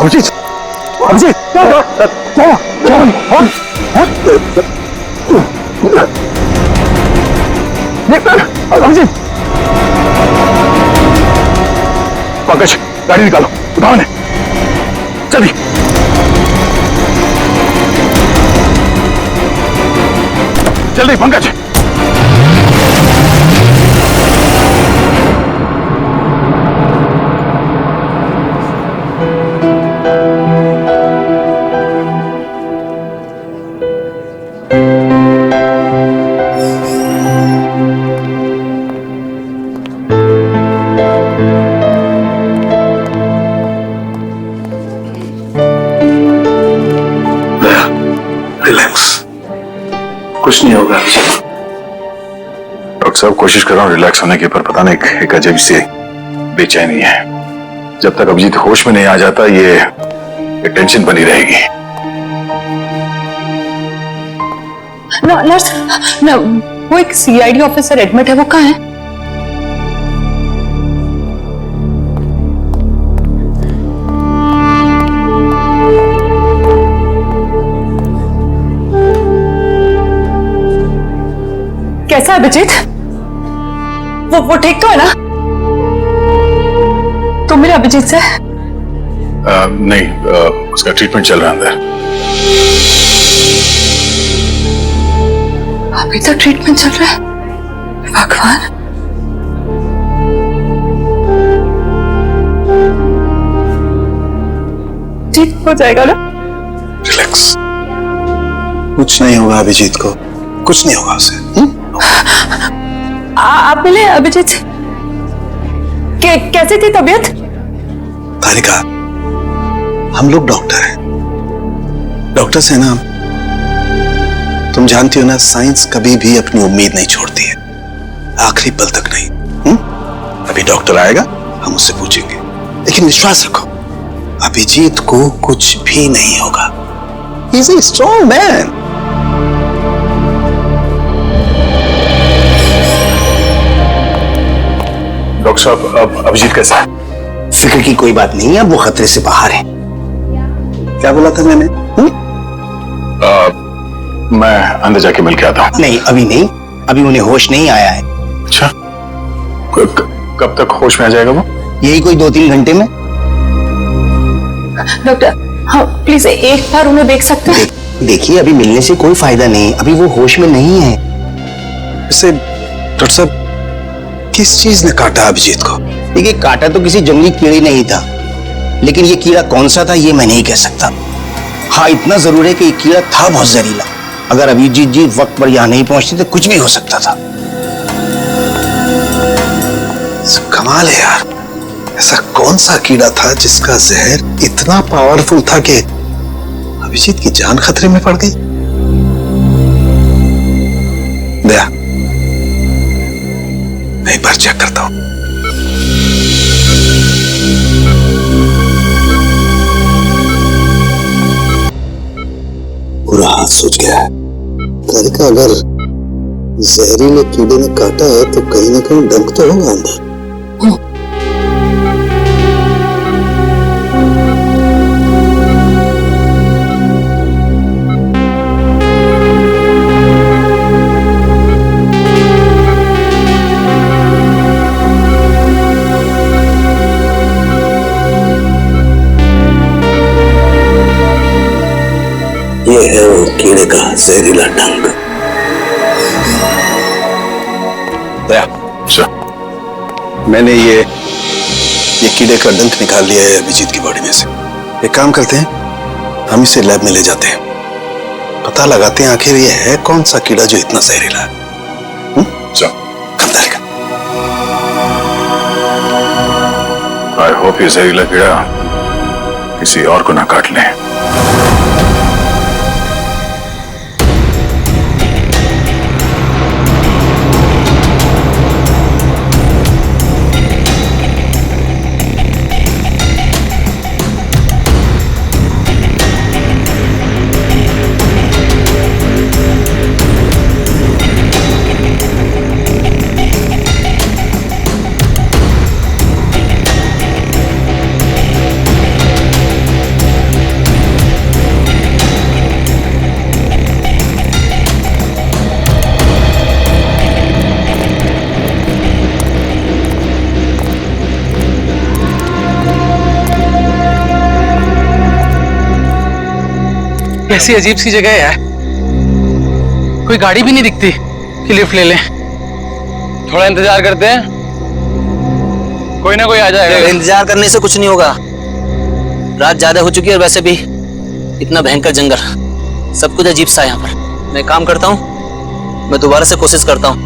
अभिजीत, अभिजीत, क्या अभिजीत, पंकज गाड़ी निकालो, कौन है? चलिए। जल्दी पंकज। कुछ नहीं होगा। डॉक्टर साहब कोशिश कर रहा हूँ रिलैक्स होने की, पर पता नहीं एक अजीब सी बेचैनी है। जब तक अभिजीत होश में नहीं आ जाता ये टेंशन बनी रहेगी। नर्स, वो एक सीआईडी ऑफिसर एडमिट है, वो कहाँ है? कैसा है अभिजीत? वो ठीक तो है ना? तुम मेरे अभिजीत से? नहीं, उसका ट्रीटमेंट चल रहा है अंदर। अभी तक ट्रीटमेंट चल रहा है? भगवान। ठीक हो जाएगा ना? रिलैक्स। कुछ नहीं होगा अभिजीत को, कुछ नहीं होगा उसे। आप मिले अभिजीत से? कैसी थी तबीयत? तारिका, हम लोग डॉक्टर हैं, डॉक्टर से ना, तुम जानती हो ना, साइंस कभी भी अपनी उम्मीद नहीं छोड़ती है, आखिरी पल तक नहीं। अभी डॉक्टर आएगा, हम उससे पूछेंगे, लेकिन विश्वास रखो अभिजीत को कुछ भी नहीं होगा। He is a strong man. Doctor साहब, अब अभिजीत कैसा है? फिक्र की कोई बात नहीं है, अब वो खतरे से बाहर है। क्या बोला था मैंने? मैं अंदर जाके मिल के आता हूँ। नहीं, अभी नहीं, अभी उन्हें होश नहीं आया है। अच्छा, कब तक होश में आ जाएगा वो? यही कोई 2-3 घंटे में। डॉक्टर, हाँ प्लीज एक बार उन्हें देख सकते हैं? देखिए, अभी मिलने से कोई फायदा नहीं, अभी वो होश में नहीं है। वैसे डॉक्टर साहब, किस चीज ने काटा अभिजीत को? देखिए, काटा तो किसी जंगली कीड़े नहीं था, लेकिन ये कीड़ा कौन सा था ये मैं नहीं कह सकता। हाँ, इतना जरूर है कि ये कीड़ा था बहुत जहरीला। अगर अभिजीत जी वक्त पर यहाँ नहीं पहुंचते तो कुछ भी हो सकता था। कमाल है यार, ऐसा कौन सा कीड़ा था जिसका जहर इतना पावरफुल था कि अभिजीत की जान खतरे में पड़ गई? दया, मैं एक बार चेक करता हूं। पूरा हाथ सूज गया है। तारिका, अगर जहरीले कीड़े ने काटा है तो कहीं ना कहीं डंक तो होगा अंदर। ये है वो कीड़े का जहरीला डंक। मैंने ये कीड़े का डंक निकाल लिया है अभिजीत की बॉडी में से। एक काम करते हैं, हम इसे लैब में ले जाते हैं, पता लगाते हैं आखिर ये है कौन सा कीड़ा जो इतना जहरीला है। आई होप ये जहरीला कीड़ा किसी और को ना काट ले। कैसी अजीब सी जगह है यार, कोई गाड़ी भी नहीं दिखती कि लिफ्ट ले लें। थोड़ा इंतजार करते हैं, कोई ना कोई आ जाएगा। इंतजार करने से कुछ नहीं होगा, रात ज्यादा हो चुकी है और वैसे भी इतना भयंकर जंगल, सब कुछ अजीब सा है यहाँ पर। मैं काम करता हूँ, मैं दोबारा से कोशिश करता हूँ,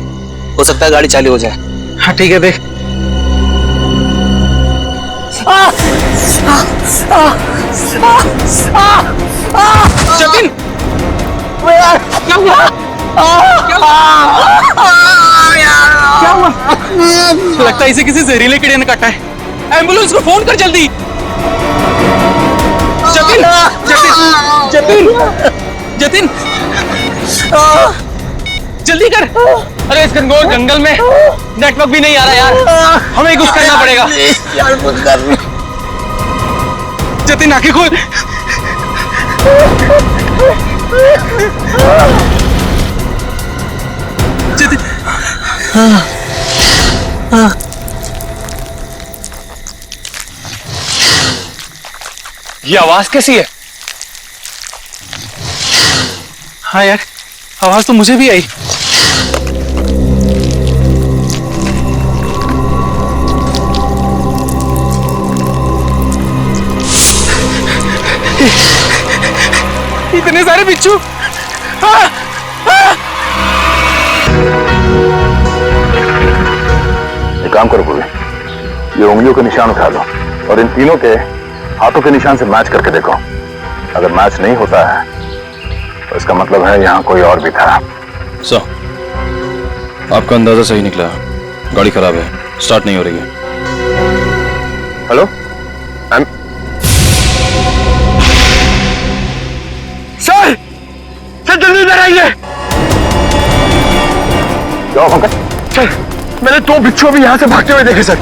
हो सकता है गाड़ी चालू हो जाए। हाँ ठीक है, देख। जतिन, क्या हुआ? क्या हुआ? लगता है इसे किसी जहरीले कीड़े ने काटा है। एम्बुलेंस को फोन कर जल्दी। जतिन, जतिन, जतिन, जतिन, जल्दी कर। अरे इस घनघोर जंगल में नेटवर्क भी नहीं आ रहा यार, हमें कुछ करना पड़ेगा यार। कुछ कर। जतिन, आंखें खोल। जतिन, ये आवाज कैसी है? हाँ यार, आवाज तो मुझे भी आई। इतने सारे बिच्छू। एक काम करो पूरी, ये उंगलियों के निशान उठा लो और इन तीनों के हाथों के निशान से मैच करके देखो। अगर मैच नहीं होता है तो इसका मतलब है यहाँ कोई और भी था। सर, आपका अंदाजा सही निकला, गाड़ी खराब है, स्टार्ट नहीं हो रही है। हेलो, सर, जल्दी इधर आइए। क्या हुआ पंकज? सर, मैंने 2 बिच्छू भी यहाँ से भागते हुए देखे सर।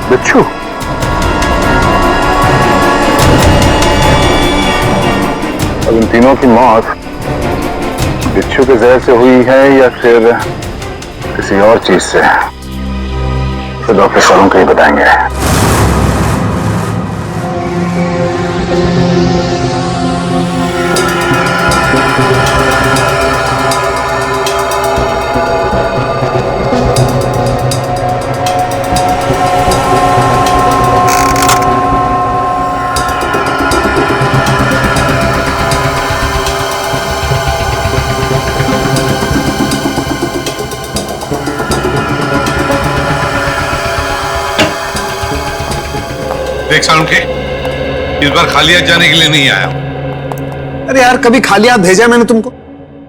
बिच्छू? अब इन तीनों की मौत बिच्छू के जहर से हुई है या फिर किसी और चीज से, तो डॉक्टर सालों को ही बताएंगे। देख सालुंखे, इस बार खाली हाथ जाने के लिए नहीं आया। अरे यार, कभी खाली हाथ भेजा है मैंने तुमको?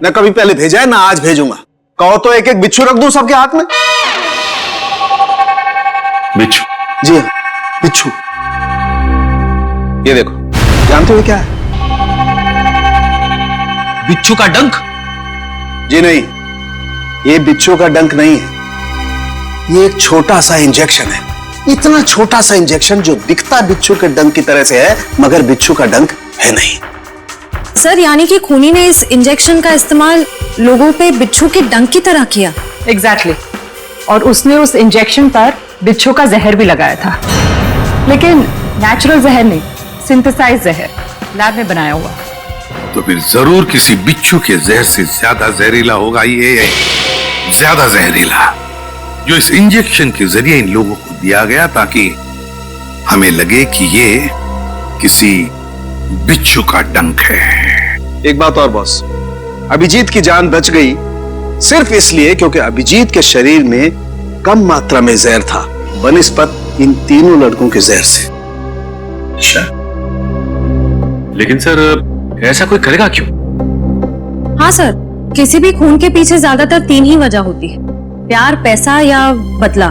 ना कभी पहले भेजा है, ना आज भेजूंगा। कहो तो एक एक बिच्छू रख दूं सबके हाथ में। बिच्छू? जी हाँ, बिच्छू। ये देखो। जानते हो क्या है? बिच्छू का डंक? जी नहीं, ये बिच्छू का डंक नहीं है, ये एक छोटा सा इंजेक्शन है। इतना छोटा सा इंजेक्शन जो दिखता बिच्छू के डंक की तरह से है, मगर बिच्छू का डंक है नहीं। सर, यानी कि खूनी ने इस इंजेक्शन का इस्तेमाल लोगों पे बिच्छू के डंक की तरह किया। एग्जैक्टली। और उसने उस इंजेक्शन पर बिच्छू का जहर भी लगाया था, लेकिन नेचुरल जहर नहीं, सिंथेसाइज जहर, लैब में बनाया हुआ। तो फिर जरूर किसी बिच्छू के जहर से ज्यादा जहरीला होगा ये, ज्यादा जहरीला, जो इस इंजेक्शन के जरिए इन लोगों को दिया गया ताकि हमें लगे कि ये किसी बिच्छू का डंक है। एक बात और बॉस, अभिजीत की जान बच गई सिर्फ इसलिए क्योंकि अभिजीत के शरीर में कम मात्रा में जहर था बनिस्बत इन तीनों लड़कों के जहर से। अच्छा, लेकिन सर ऐसा कोई करेगा क्यों? हाँ सर, किसी भी खून के पीछे ज्यादातर 3 ही वजह होती है, प्यार, पैसा या बदला।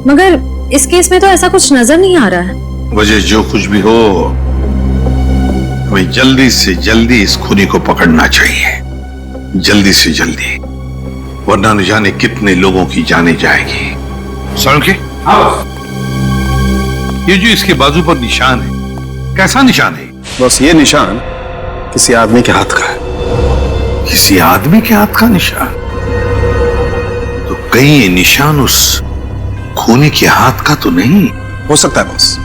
मगर इस केस में तो ऐसा कुछ नजर नहीं आ रहा है। वजह जो कुछ भी हो, हमें जल्दी से जल्दी इस खूनी को पकड़ना चाहिए, जल्दी से जल्दी, वरना न जाने कितने लोगों की जाने जाएगी। सालुंखे, ये जो इसके बाजू पर निशान है, कैसा निशान है? बस ये निशान किसी आदमी के हाथ का है। किसी आदमी के हाथ का निशान? तो कहीं ये निशान उस खूनी के हाथ का तो नहीं? हो सकता है बॉस,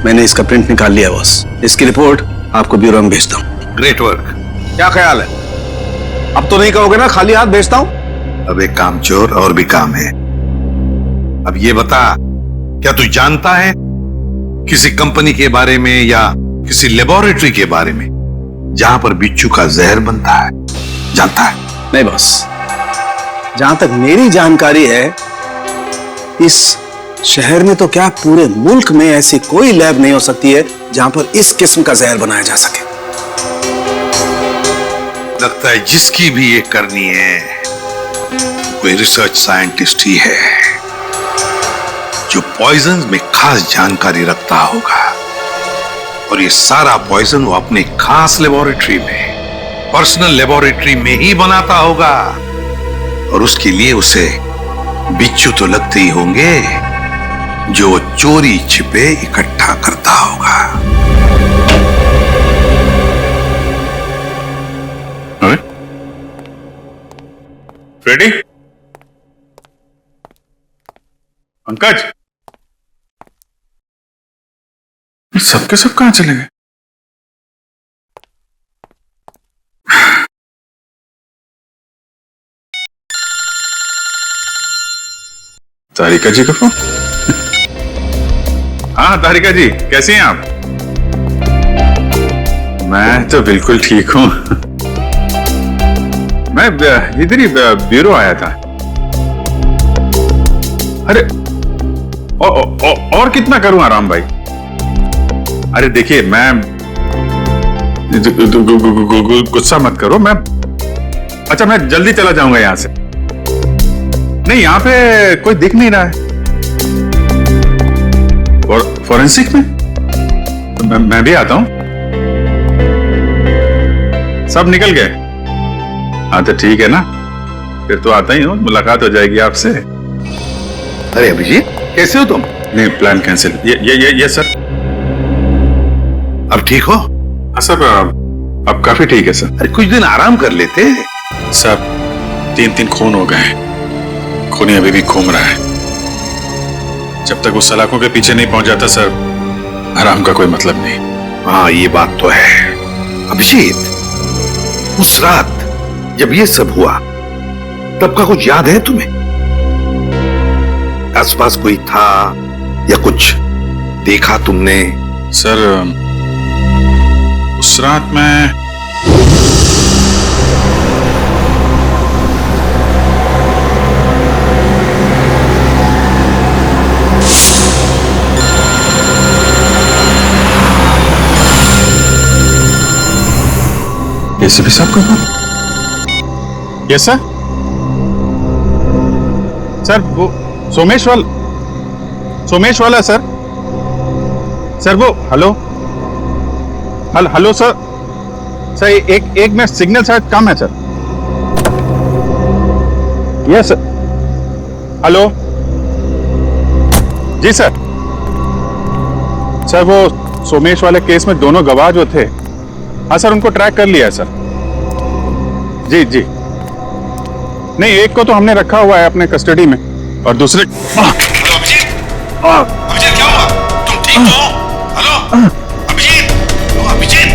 मैंने इसका प्रिंट निकाल लिया बॉस। इसकी रिपोर्ट आपको ब्यूरो में भेजता हूं। Great work. क्या ख्याल है? अब तो नहीं कहोगे ना खाली हाथ भेजता हूं? अब एक काम चोर और भी काम है। अब ये बता, क्या तू जानता है किसी कंपनी के बारे में या किसी लेबोरेटरी के बारे में जहां पर बिच्छू का जहर बनता है? जानता है? नहीं बॉस, जहां तक मेरी जानकारी है इस शहर में तो क्या पूरे मुल्क में ऐसी कोई लैब नहीं हो सकती है जहां पर इस किस्म का जहर बनाया जा सके। लगता है जिसकी भी ये करनी है कोई रिसर्च साइंटिस्ट ही है जो पॉइजन में खास जानकारी रखता होगा, और ये सारा पॉइजन वो अपने खास लेबोरेटरी में, पर्सनल लेबोरेटरी में ही बनाता होगा, और उसके लिए उसे बिच्छू तो लगते ही होंगे जो वो चोरी छिपे इकट्ठा करता होगा। रेडी? पंकज, सबके सब कहां चले गए? तारिका जी का फोन। हाँ तारिका जी, कैसी हैं आप? मैं तो बिल्कुल ठीक हूं। मैं इधर ही ब्यूरो आया था। अरे और कितना करूं आराम भाई? अरे देखिए, मैं गुस्सा मत करो, अच्छा मैं जल्दी चला जाऊंगा यहां से। नहीं, यहां पे कोई दिख नहीं रहा है। और फॉरेंसिक में मैं भी आता हूं। सब निकल गए? हाँ तो ठीक है ना, फिर तो आता ही हूं, मुलाकात हो जाएगी आपसे। अरे अभिजीत, कैसे हो तुम? नहीं, प्लान कैंसिल। ये सर। अब ठीक हो? हाँ सर, अब काफी ठीक है सर। अरे कुछ दिन आराम कर लेते। सर 3 खून हो गए हैं, खूनी अभी भी घूम रहा है। जब तक वो सलाखों के पीछे नहीं पहुंच जाता सर, आराम का कोई मतलब नहीं। हाँ ये बात तो है। अभिजीत, उस रात जब ये सब हुआ तब का कुछ याद है तुम्हें? आसपास कोई था या कुछ देखा तुमने? सर उस रात मैं एसीपी साहब का? Yes sir. सर वो सोमेश वाला सर। सर वो हेलो सर। सर एक मिनट, सिग्नल शायद कम है सर। Yes sir. हेलो जी सर। सर वो सोमेश वाले केस में दोनों गवाह जो थे, हाँ सर उनको ट्रैक कर लिया है सर। जी नहीं, एक को तो हमने रखा हुआ है अपने कस्टडी में, और दूसरे अभिजीत, क्या हुआ? तुम ठीक हो? हेलो अभिजीत, अभिजीत।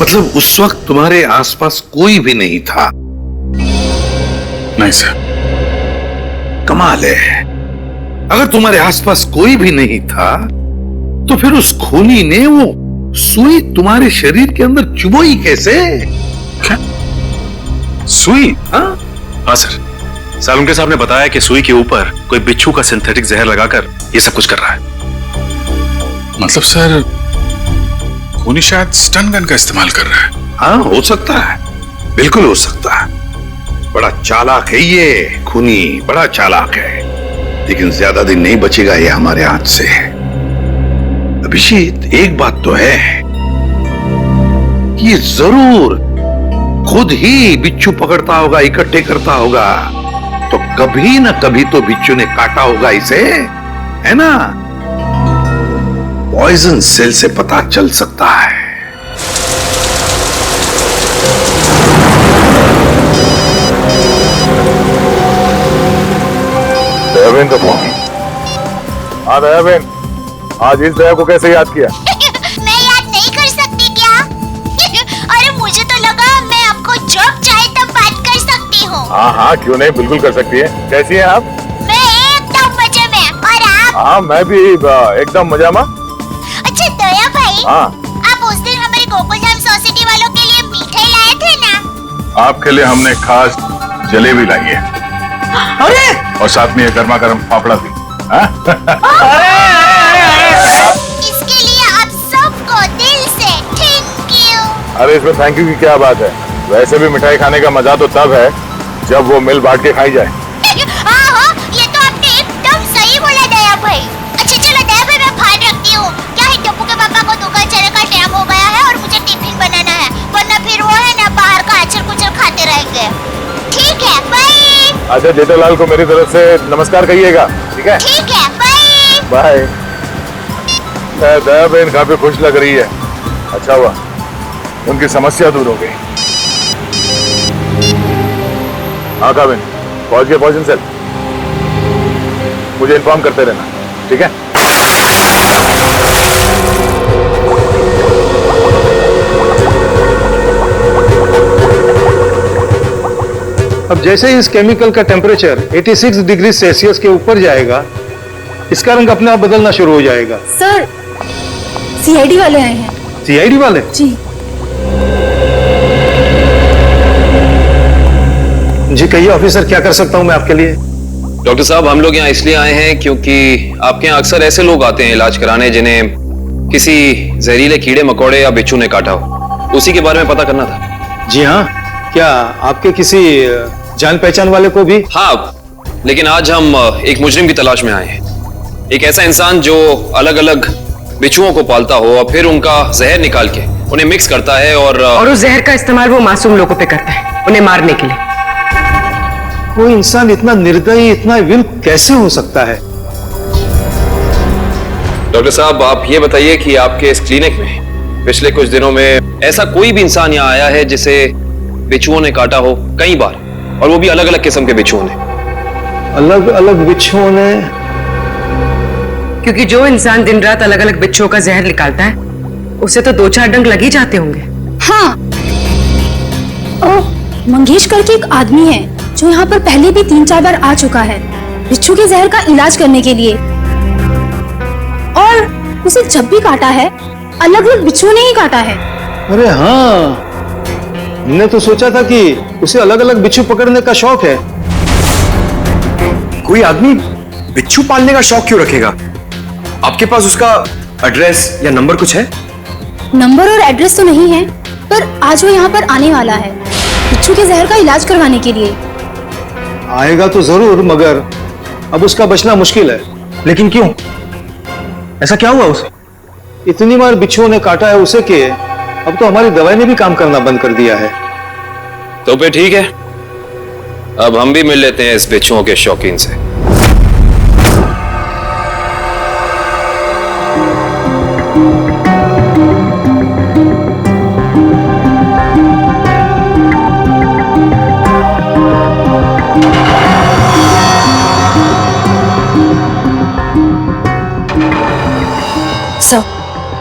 मतलब उस वक्त तुम्हारे आसपास कोई भी नहीं था? नहीं सर। कमाल है, अगर तुम्हारे आसपास कोई भी नहीं था तो फिर उस खूनी ने वो सुई तुम्हारे शरीर के अंदर चुभोई कैसे? क्या सुई? हाँ सर, सालुंके साहब ने बताया कि सुई के ऊपर कोई बिच्छू का सिंथेटिक जहर लगाकर ये सब कुछ कर रहा है। मतलब सर खूनी शायद स्टन गन का इस्तेमाल कर रहा है। हाँ हो सकता है, बिल्कुल हो सकता है। बड़ा चालाक है ये खूनी, बड़ा चालाक है। लेकिन ज्यादा दिन नहीं बचेगा ये हमारे हाथ से। अभिजीत, एक बात तो है कि ये जरूर खुद ही बिच्छू पकड़ता होगा, इकट्ठे करता होगा, तो कभी ना कभी तो बिच्छू ने काटा होगा इसे, है ना? पॉइजन सेल से पता चल सकता है। दयाबेन का फोन। हाँ दयाबेन, आज इस दया को कैसे याद किया? मैं याद नहीं कर सकती क्या? अरे मुझे तो लगा मैं आपको जब चाहे तब बात कर सकती हूँ। हाँ हाँ, क्यों नहीं, बिल्कुल कर सकती है। कैसी हैं आप? मैं एकदम मजे में, और आप? हाँ, मैं भी एकदम मजा में। अच्छा दया भाई, हाँ, आप उस दिन हमारे गोकुलधाम सोसाइटी वालों के लिए मिठाई लाए थे ना? आपके लिए हमने खास जलेबी लाई है। अरे और साथ में ये गर्मा गर्म पापड़ा भी। हाँ? इसके लिए आप सबको दिल से थैंक यू। अरे इसमें थैंक यू की क्या बात है? वैसे भी मिठाई खाने का मजा तो तब है जब वो मिल बांट के खाई जाए। हाँ हाँ, ये तो आपने एकदम सही बोला दया भाई। अच्छा चलो दया भाई, मैं फोन रखती हूँ। क्या है, टप्पू के पापा को दुकान चलने का टाइम हो गया है और मुझे टिफिन बनाना है, वरना फिर वो है ना बाहर का अचर कुचर खाते रहेंगे। ठीक है, बाय। अच्छा, जेठालाल को मेरी तरफ से नमस्कार कहिएगा, ठीक है? ठीक है, बाय। बाय। दया बहन काफी खुश लग रही है। अच्छा हुआ उनकी समस्या दूर हो गई। हाँ काबिन, पहुंच गए पॉइजन सेल। मुझे इन्फॉर्म करते रहना, ठीक है? अब जैसे ही इस केमिकल का टेम्परेचर 86 डिग्री सेल्सियस के ऊपर जाएगा, इसका रंग अपने आप बदलना शुरू हो जाएगा। सर, सीआईडी वाले आए हैं। सीआईडी वाले? जी। जी कहिए ऑफिसर, क्या कर सकता हूं मैं आपके लिए? डॉक्टर साहब, हम लोग यहाँ इसलिए आए हैं क्योंकि आपके यहाँ अक्सर ऐसे लोग आते हैं इलाज कराने जिन्हें किसी जहरीले कीड़े मकोड़े या बिच्छू ने काटा हो। उसी के बारे में पता करना था। जी हाँ, क्या आपके किसी जान पहचान वाले को भी? हाँ, लेकिन आज हम एक मुजरिम की तलाश में आए हैं। एक ऐसा इंसान जो अलग अलग बिच्छुओं को पालता हो और फिर उनका जहर निकाल के उन्हें मिक्स करता है और उस जहर का इस्तेमाल वो मासूम लोगों पे करता है, उन्हें मारने के लिए। कोई इंसान इतना निर्दयी, इतना विल कैसे हो सकता है? डॉक्टर साहब, आप ये बताइए कि आपके इस क्लिनिक में पिछले कुछ दिनों में ऐसा कोई भी इंसान यहाँ आया है जिसे बिच्छुओं ने काटा हो कई बार, और वो भी अलग अलग किस्म के बिच्छुओं ने? अलग अलग बिच्छुओं ने? क्योंकि जो इंसान दिन रात अलग अलग बिच्छुओं का जहर निकालता है, उसे तो 2-4 डंक लग ही जाते होंगे। हाँ, मंगेश करके एक आदमी है जो यहाँ पर पहले भी 3-4 बार आ चुका है बिच्छू के जहर का इलाज करने के लिए, और उसे जब भी काटा है अलग अलग बिच्छू ने ही काटा है। अरे हाँ, हमने तो सोचा था कि उसे अलग अलग बिच्छू पकड़ने का शौक है। कोई आदमी बिच्छू पालने का शौक क्यों रखेगा? आपके पास उसका एड्रेस या नंबर कुछ है? नंबर और एड्रेस तो नहीं है, पर आज वो यहाँ पर आने वाला है बिच्छू के जहर का इलाज करवाने के लिए। आएगा तो जरूर, मगर अब उसका बचना मुश्किल है। लेकिन क्यों? ऐसा क्या हुआ उसे? इतनी बार बिच्छुओं ने काटा है उसे कि अब तो हमारी दवाई ने भी काम करना बंद कर दिया है। तो फिर ठीक है, अब हम भी मिल लेते हैं इस बिच्छुओं के शौकीन से।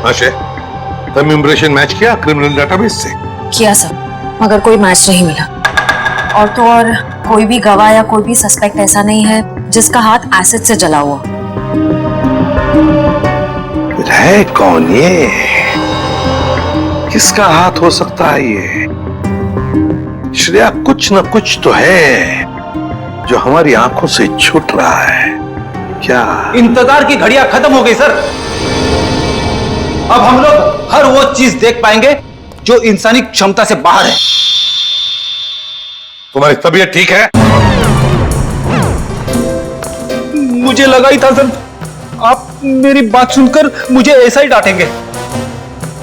आशय, तुम इम्प्रेशन मैच किया क्रिमिनल डेटाबेस से? किया सर, मगर कोई मैच नहीं मिला। और तो और कोई भी गवाह या कोई भी सस्पेक्ट ऐसा नहीं है जिसका हाथ एसिड से जला हुआ। है कौन ये? किसका हाथ हो सकता है ये? श्रेया, कुछ न कुछ तो है जो हमारी आंखों से छूट रहा है। क्या? इंतजार की घड़ियां खत्म हो गई सर। अब हम लोग हर वो चीज देख पाएंगे जो इंसानी क्षमता से बाहर है। तुम्हारी तबीयत ठीक है? मुझे लगा ही था सर आप मेरी बात सुनकर मुझे ऐसा ही डांटेंगे,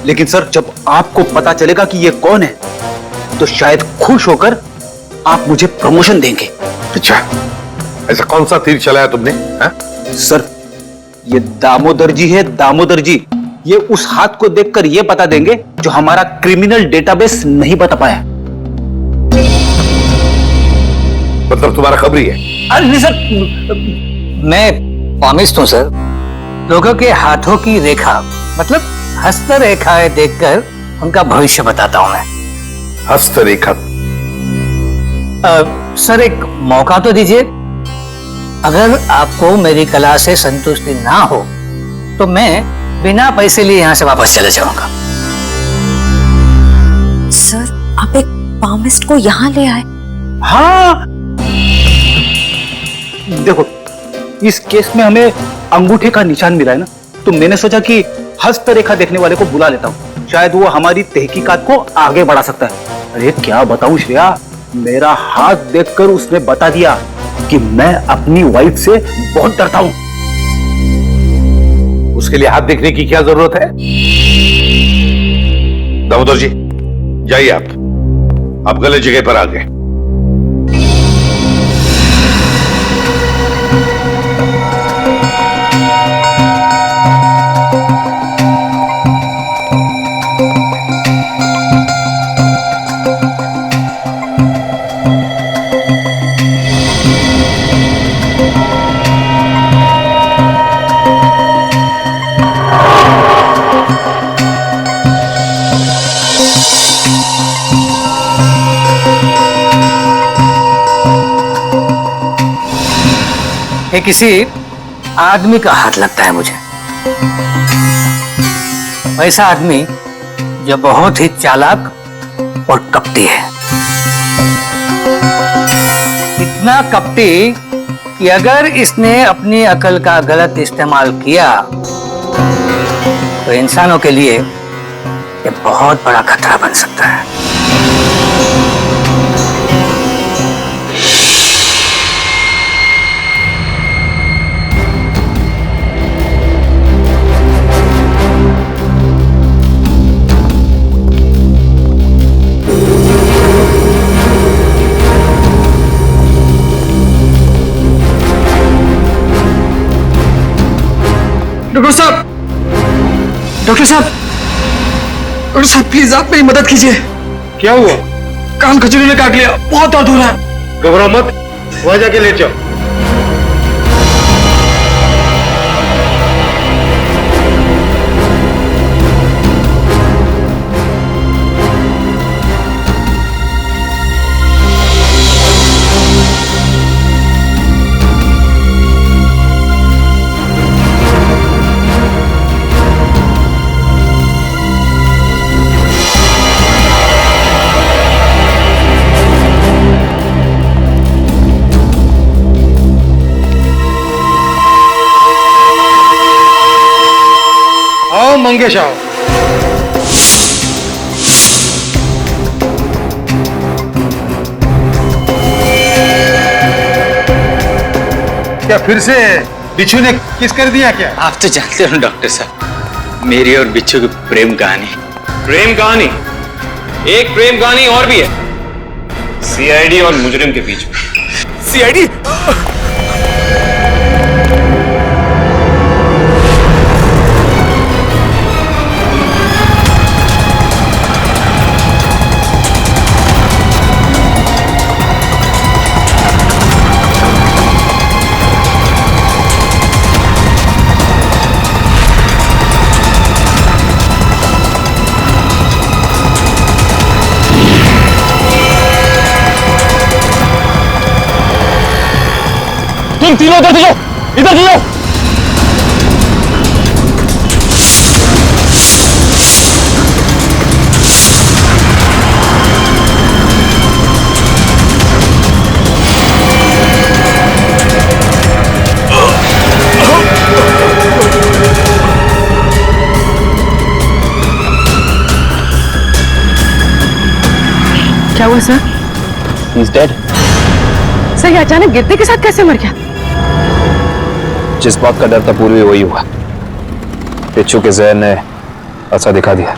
लेकिन सर जब आपको पता चलेगा कि ये कौन है तो शायद खुश होकर आप मुझे प्रमोशन देंगे। अच्छा, ऐसा कौन सा तीर चलाया तुमने? सर ये दामोदर जी है, दामोदर जी। ये उस हाथ को देखकर ये बता देंगे जो हमारा क्रिमिनल डेटाबेस नहीं बता पाया। मतलब तुम्हारा खबरी है? अरे नहीं सर, मैं पामिस्ट हूं सर। लोगों के हाथों की रेखा मतलब हस्तरेखाएं देखकर उनका भविष्य बताता हूं मैं। हस्तरेखा? सर एक मौका तो दीजिए। अगर आपको मेरी कला से संतुष्टि ना हो तो मैं बिना पैसे लिए यहां से वापस चले जाऊंगा। सर आप एक पामिस्ट को यहाँ ले आए? हाँ देखो, इस केस में हमें अंगूठे का निशान मिला है ना, तो मैंने सोचा कि हस्तरेखा देखने वाले को बुला लेता हूँ, शायद वो हमारी तहकीकात को आगे बढ़ा सकता है। अरे क्या बताऊं श्रेया, मेरा हाथ देखकर उसने बता दिया कि मैं अपनी वाइफ से बहुत डरता हूं। उसके लिए हाथ देखने की क्या जरूरत है? दामोदर जी जाइए, आप गलत जगह पर आ गए। ये किसी आदमी का हाथ लगता है मुझे। वैसा आदमी जो बहुत ही चालाक और कपटी है। इतना कपटी कि अगर इसने अपनी अकल का गलत इस्तेमाल किया तो इंसानों के लिए ये बहुत बड़ा खतरा बन सकता है। डॉक्टर साहब, डॉक्टर साहब, डॉक्टर साहब प्लीज आप मेरी मदद कीजिए। क्या हुआ? कान खजूरी ने काट लिया, बहुत दर्द हो रहा है। घबराओ मत, वहां जाके लेट जाओ। मंगेश आओ। क्या फिर से बिच्छू ने किस कर दिया क्या? आप तो जानते हो डॉक्टर साहब, मेरी और बिच्छू की प्रेम कहानी। प्रेम कहानी? एक प्रेम कहानी और भी है, सीआईडी और मुजरिम के बीच में। सीआईडी? तुम तीनों इधर जाओ, इधर जाओ। क्या हुआ सर? He's dead. सर ये अचानक गिरने के साथ कैसे मर गया? जिस बात का डर था पूर्वी वही हुआ। बिच्छू के जहर ने असर दिखा दिया।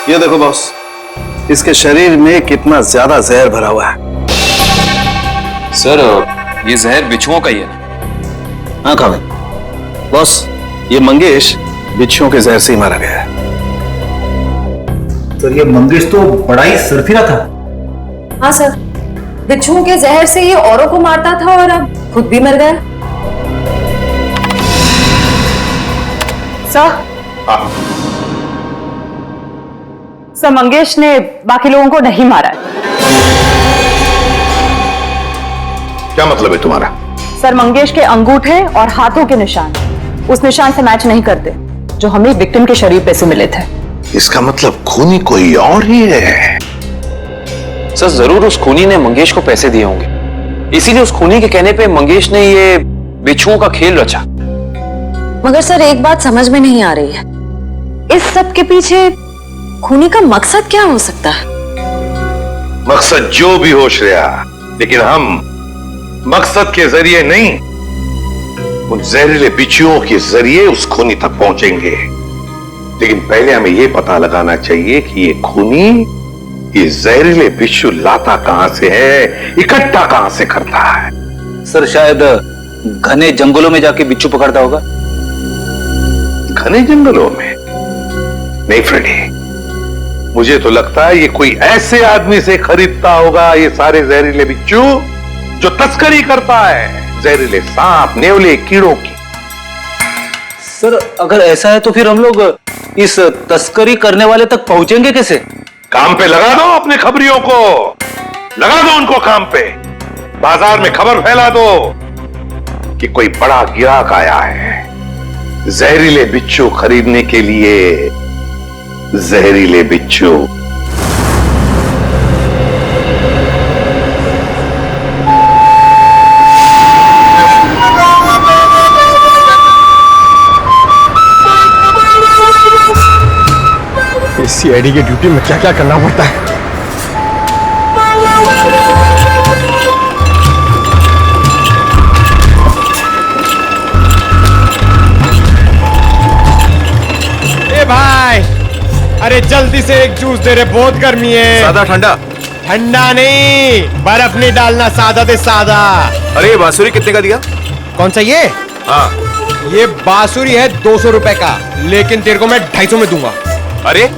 ये देखो बॉस, इसके शरीर में कितना ज्यादा जहर भरा हुआ है। सर ये जहर बिच्छुओं का ही है। हाँ खाविद बॉस, ये मंगेश बिच्छुओं के जहर से ही मारा गया है। सर ये मंगेश तो बड़ा ही सरफिरा था। हाँ सर, बिच्छुओं के जहर से ये औरों को मारता था और अब खुद भी मर गया। सर मंगेश ने बाकी लोगों को नहीं मारा है। क्या मतलब है तुम्हारा? सर मंगेश के अंगूठे और हाथों के निशान उस निशान से मैच नहीं करते जो हमें विक्टिम के शरीर पे से मिले थे। इसका मतलब खूनी कोई और ही है। सर जरूर उस खूनी ने मंगेश को पैसे दिए होंगे, इसीलिए उस खूनी के कहने पे मंगेश ने ये बिच्छुओं का खेल रचा। मगर सर एक बात समझ में नहीं आ रही है, इस सब के पीछे खूनी का मकसद क्या हो सकता है? मकसद जो भी हो श्रेया, लेकिन हम मकसद के जरिए नहीं, उन जहरीले बिच्छुओं के जरिए उस खूनी तक पहुंचेंगे। लेकिन पहले हमें यह पता लगाना चाहिए कि ये खूनी ये जहरीले बिच्छू लाता कहां से है, इकट्ठा कहां से करता है। सर शायद घने जंगलों में जाके बिच्छू पकड़ता होगा। घने जंगलों में? नहीं फ्रेडी, मुझे तो लगता है ये कोई ऐसे आदमी से खरीदता होगा ये सारे जहरीले बिच्छू जो तस्करी करता है जहरीले सांप, नेवले, कीड़ों की। सर अगर ऐसा है तो फिर हम लोग इस तस्करी करने वाले तक पहुंचेंगे कैसे? काम पे लगा दो अपने खबरियों को, लगा दो उनको काम पे। बाजार में खबर फैला दो कि कोई बड़ा गिराक आया है जहरीले बिच्छू खरीदने के लिए। जहरीले बिच्छू। सीआईडी की ड्यूटी में क्या क्या करना पड़ता है। ए भाई, अरे जल्दी से एक जूस दे रहे, बहुत गर्मी है। सादा ठंडा? ठंडा नहीं, बर्फ नहीं डालना, सादा दे सादा। अरे ये बांसुरी कितने का दिया? कौन सा ये? हाँ ये बांसुरी है 200 रुपए का, लेकिन तेरे को मैं 250 में दूंगा। अरे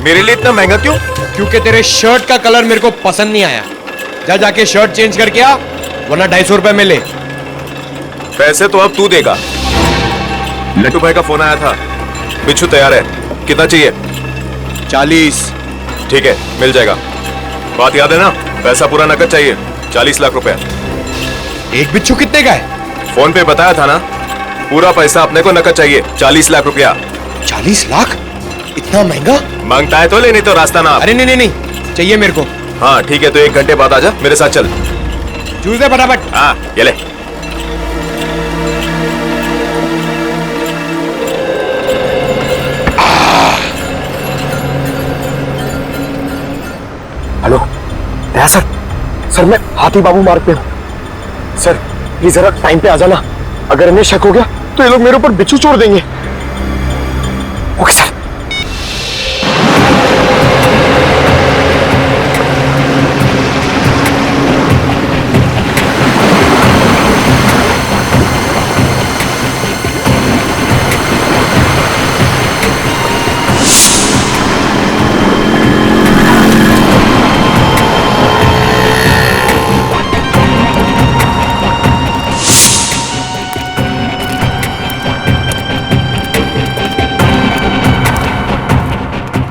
मेरे लिए इतना महंगा क्यों? क्योंकि तेरे शर्ट का कलर मेरे को पसंद नहीं आया। जा जाके शर्ट चेंज करके आ, वरना 250 रुपए में ले। पैसे तो अब तू देगा। लट्टू भाई का फोन आया था, बिच्छू तैयार है। कितना चाहिए? 40। ठीक है, मिल जाएगा। बात याद है ना, पैसा पूरा नकद चाहिए। 40 लाख रुपए। एक बिच्छू कितने का है? फोन पे बताया था ना, पूरा पैसा अपने को नकद चाहिए। 40 लाख रुपया। 40 लाख? इतना महंगा? मांगता है तो ले, नहीं तो रास्ता ना। अरे नहीं नहीं नहीं, चाहिए मेरे को। हाँ ठीक है, तो 1 घंटे बाद आजा, मेरे साथ चल। जूस दे फटाफट। हाँ ये ले। हेलो दया सर, सर मैं हाथी बाबू मार्ग पे हूँ। सर प्लीज जरा टाइम पे आ जाना, अगर इन्हें शक हो गया तो ये लोग मेरे ऊपर बिच्छू छोड़ देंगे। Okay sir.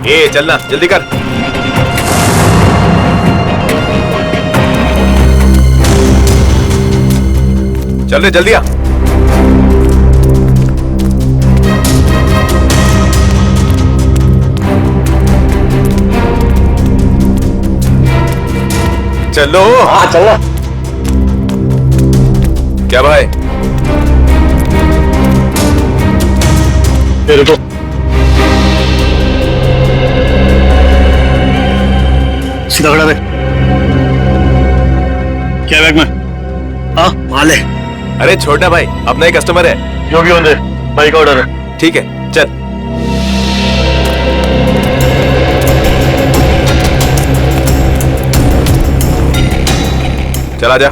ए चलना, जल्दी कर। चल रे, जल्दी आ। चलो। हाँ चलना। क्या भाई? ये देखो। सीधा खड़ा रहे। क्या बैग में? हाँ माल है। अरे छोटा भाई, अपना ही कस्टमर है। जो भी होने भाई का ऑर्डर है। ठीक है चल। चला जा।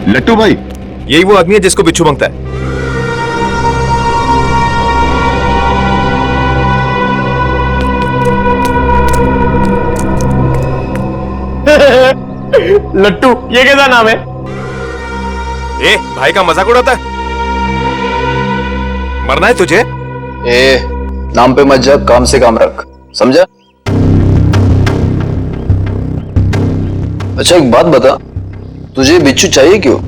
लट्टू भाई, यही वो आदमी है जिसको बिच्छू मांगता है। लट्टू, ये कैसा नाम है? ए, भाई का मजाक उड़ाता है? मरना है तुझे? ए, नाम पे मत जा, काम से काम रख, समझा? अच्छा एक बात बता, तुझे बिच्छू चाहिए क्यों?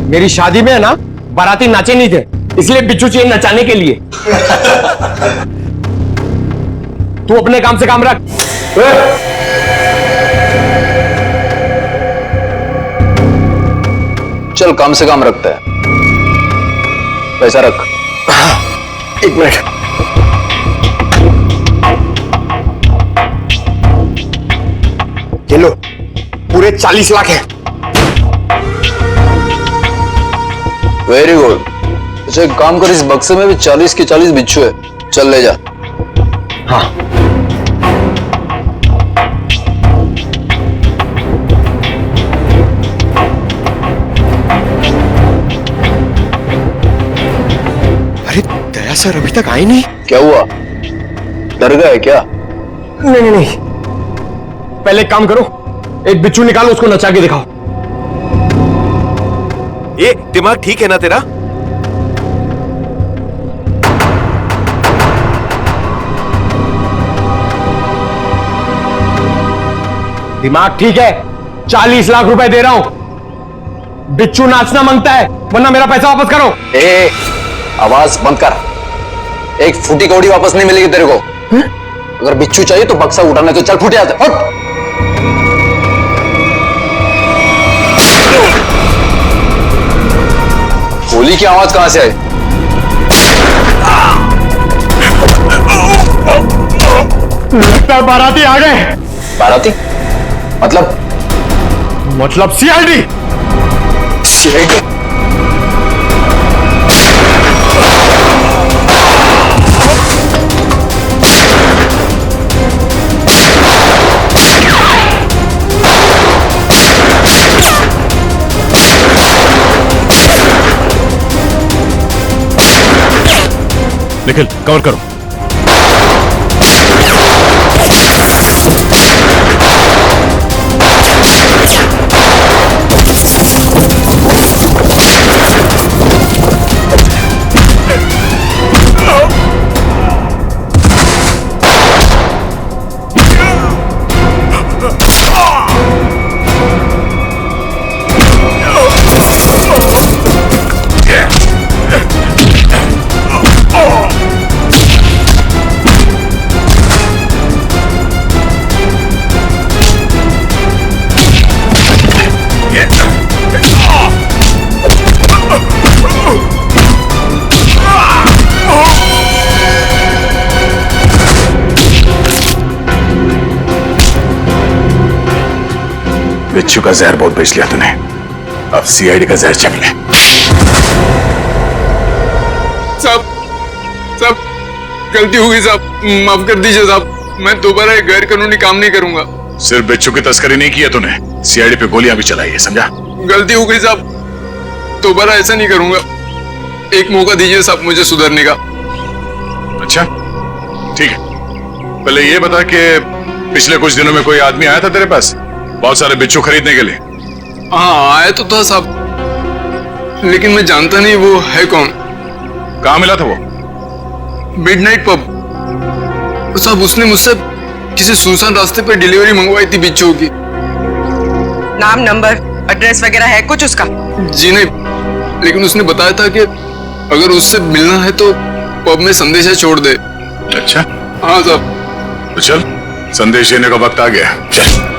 मेरी शादी में है ना, बाराती नाचे नहीं थे, इसलिए बिच्छू चाहिए नचाने के लिए। तू अपने काम से काम रख। चल काम से काम रखता है, पैसा रख। एक मिनट। ये लो, पूरे 40 लाख है। Very good. अच्छा एक काम कर, इस बक्से में भी 40 के 40 बिच्छू है, चल ले जा। हाँ। अरे दया सर अभी तक आए नहीं। क्या हुआ, डर गए क्या? नहीं नहीं नहीं, पहले एक काम करो, एक बिच्छू निकालो, उसको नचा के दिखाओ। ये दिमाग ठीक है ना तेरा? दिमाग ठीक है, 40 लाख रुपए दे रहा हूं। बिच्छू नाचना मांगता है, वरना मेरा पैसा वापस करो। ए, आवाज बंद कर, एक फूटी कौड़ी वापस नहीं मिलेगी तेरे को। अगर बिच्छू चाहिए तो बक्सा उठाने तो चल, फूटे आते फट। गोली की आवाज कहां से आई? लगता है बाराती आ गए। बाराती मतलब सीआईडी। सीआईडी? निखिल कवर करो। बिच्छू का जहर बहुत बेच लिया तूने, अब सीआईडी का जहर चख ले। साहब गलती हो गई साहब, माफ कर दीजिए साहब, मैं दोबारा एक गैर कानूनी काम नहीं करूंगा। सिर्फ बिच्छू की तस्करी नहीं किया तूने, सीआईडी पे गोलियां भी चलाई है, समझा? गलती हो गई साहब, दोबारा ऐसा नहीं करूंगा। एक मौका दीजिए साहब मुझे सुधरने का। अच्छा ठीक है, पहले ये बता कि पिछले कुछ दिनों में कोई आदमी आया था तेरे पास बहुत सारे बिच्छू खरीदने के लिए? हाँ आया तो था साहब, लेकिन मैं जानता नहीं वो है कौन। कहाँ मिला था वो? मिडनाइट पब साहब, उसने मुझसे किसी सुनसान रास्ते पर डिलीवरी मंगवाई थी बिच्छू की। नाम नंबर एड्रेस वगैरह है कुछ उसका? जी नहीं, लेकिन उसने बताया था कि अगर उससे मिलना है तो पब में संदेशा छोड़ दे। अच्छा हाँ साहब। तो चल, संदेश देने का वक्त आ गया, चल।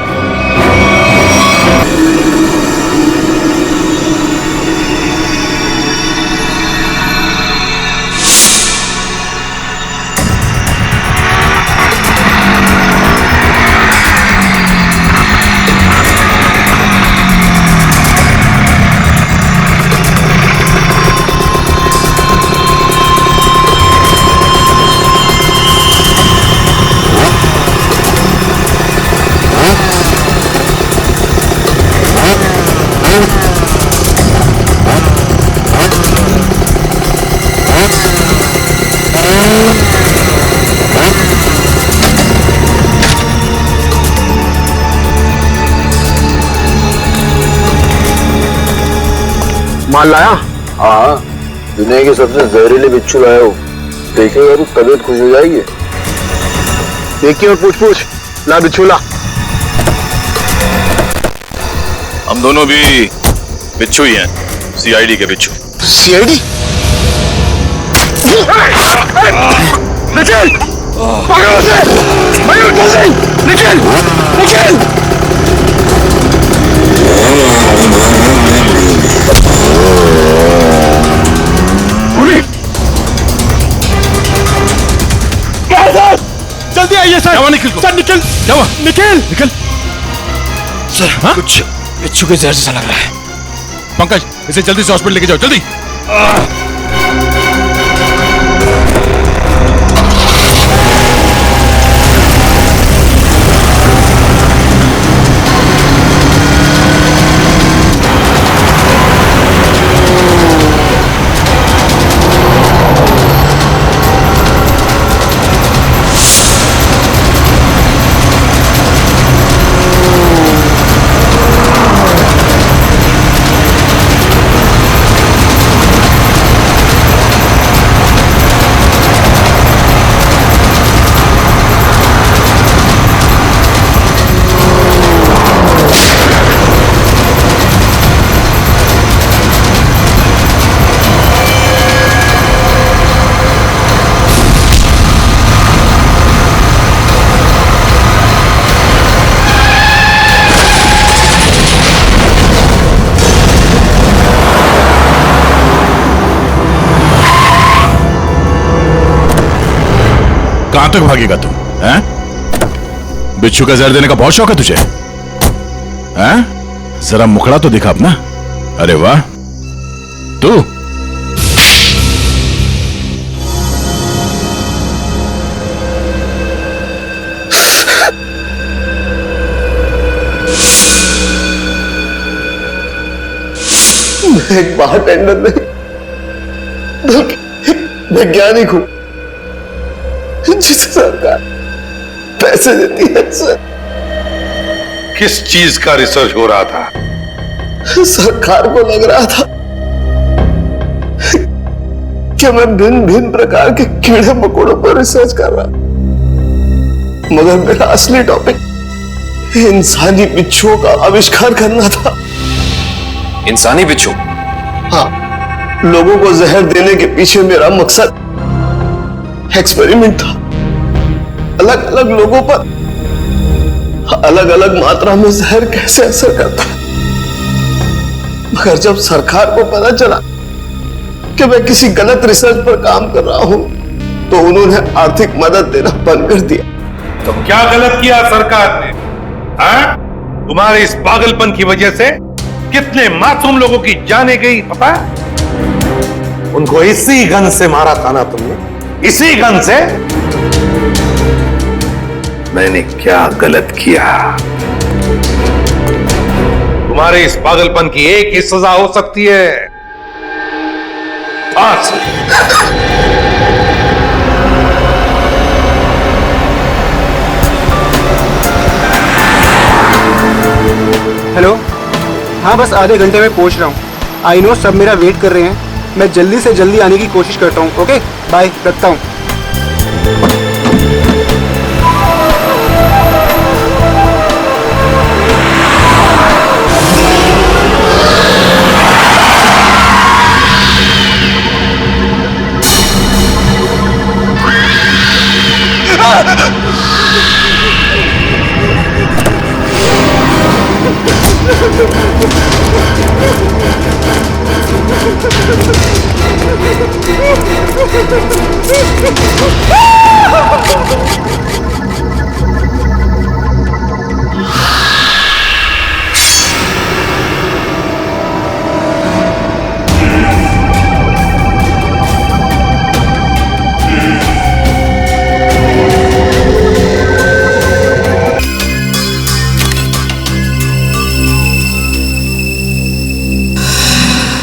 माल लाया? हाँ, दुनिया के सबसे जहरीले बिच्छू लाया हो। देखेगा तो तबीयत खुश हो जाएगी। देखिए और पूछ ला बिच्छू ला। हम दोनों भी बिच्छू ही हैं, सीआईडी के बिच्छू। सीआईडी? निखिल! पकड़ो उसे! मयूर जल्दी! निखिल! निखिल! जल्दी आइए सर। जावा निखिल को। सर निखिल, जावा। निखिल। निखिल। सर हाँ? कुछ बिच्छू के जहर जैसा लग रहा है। पंकज, इसे जल्दी से हॉस्पिटल लेके जाओ, जल्दी। कहां तक भागेगा तुम? हैं? बिच्छू का जहर देने का बहुत शौक है तुझे? हैं? जरा मुखड़ा तो दिखा अपना। अरे वाह, तू मैं एक बारटेंडर नहीं बल्कि एक वैज्ञानिक हूं जिसे सरकार पैसे देती है। सर, किस चीज का रिसर्च हो रहा था? सरकार को लग रहा था कि मैं भिन्न भिन्न प्रकार के कीड़े मकोड़ों पर रिसर्च कर रहा, मगर मेरा असली टॉपिक इंसानी बिच्छुओं का आविष्कार करना था। इंसानी बिच्छू? हाँ, लोगों को जहर देने के पीछे मेरा मकसद एक्सपेरिमेंट था। अलग अलग लोगों पर अलग अलग मात्रा में जहर कैसे असर करता है, मगर जब सरकार को पता चला कि मैं किसी गलत रिसर्च पर काम कर रहा हूं तो उन्होंने आर्थिक मदद देना बंद कर दिया। तो क्या गलत किया सरकार ने? हाँ? तुम्हारे इस पागलपन की वजह से कितने मासूम लोगों की जाने गई पता है? उनको इसी गन से मारा था ना तुमने? इसी गन से? मैंने क्या गलत किया? तुम्हारे इस पागलपन की एक ही सजा हो सकती है, फांसी। हेलो, हाँ बस आधे घंटे में पहुंच रहा हूँ। आई नो सब मेरा वेट कर रहे हैं। मैं जल्दी से जल्दी आने की कोशिश करता हूँ। ओके बाय, रखता हूँ।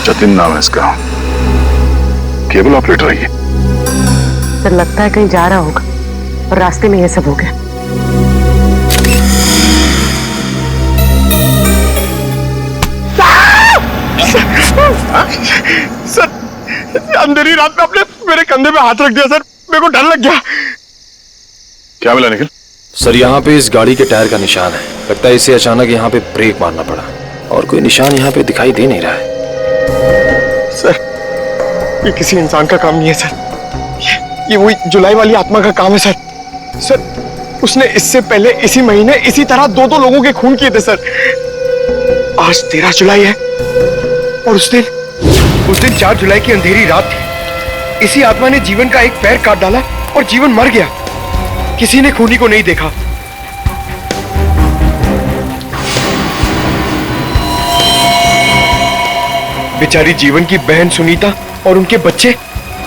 जतिन नाम है इसका, केबल ऑपरेटर है ये। सर लगता है कहीं जा रहा होगा और रास्ते में ये सब हो गया। सर अंधेरी रात में आपने मेरे कंधे पे हाथ रख दिया सर, मेरे को डर लग गया। क्या मिला निखिल? सर यहाँ पे इस गाड़ी के टायर का निशान है। लगता है इसे अचानक यहाँ पे ब्रेक मारना पड़ा और कोई निशान यहाँ पे दिखाई दे नहीं रहा है। सर ये किसी इंसान का काम नहीं है सर, ये वही जुलाई वाली आत्मा का काम है सर। सर उसने इससे पहले इसी महीने इसी तरह दो लोगों के खून किए थे सर। आज 13 जुलाई है और उस दिन 4 जुलाई की अंधेरी रात थी। इसी आत्मा ने जीवन का एक पैर काट डाला और जीवन मर गया। किसी ने खूनी को नहीं देखा। बेचारी जीवन की बहन सुनीता और उनके बच्चे,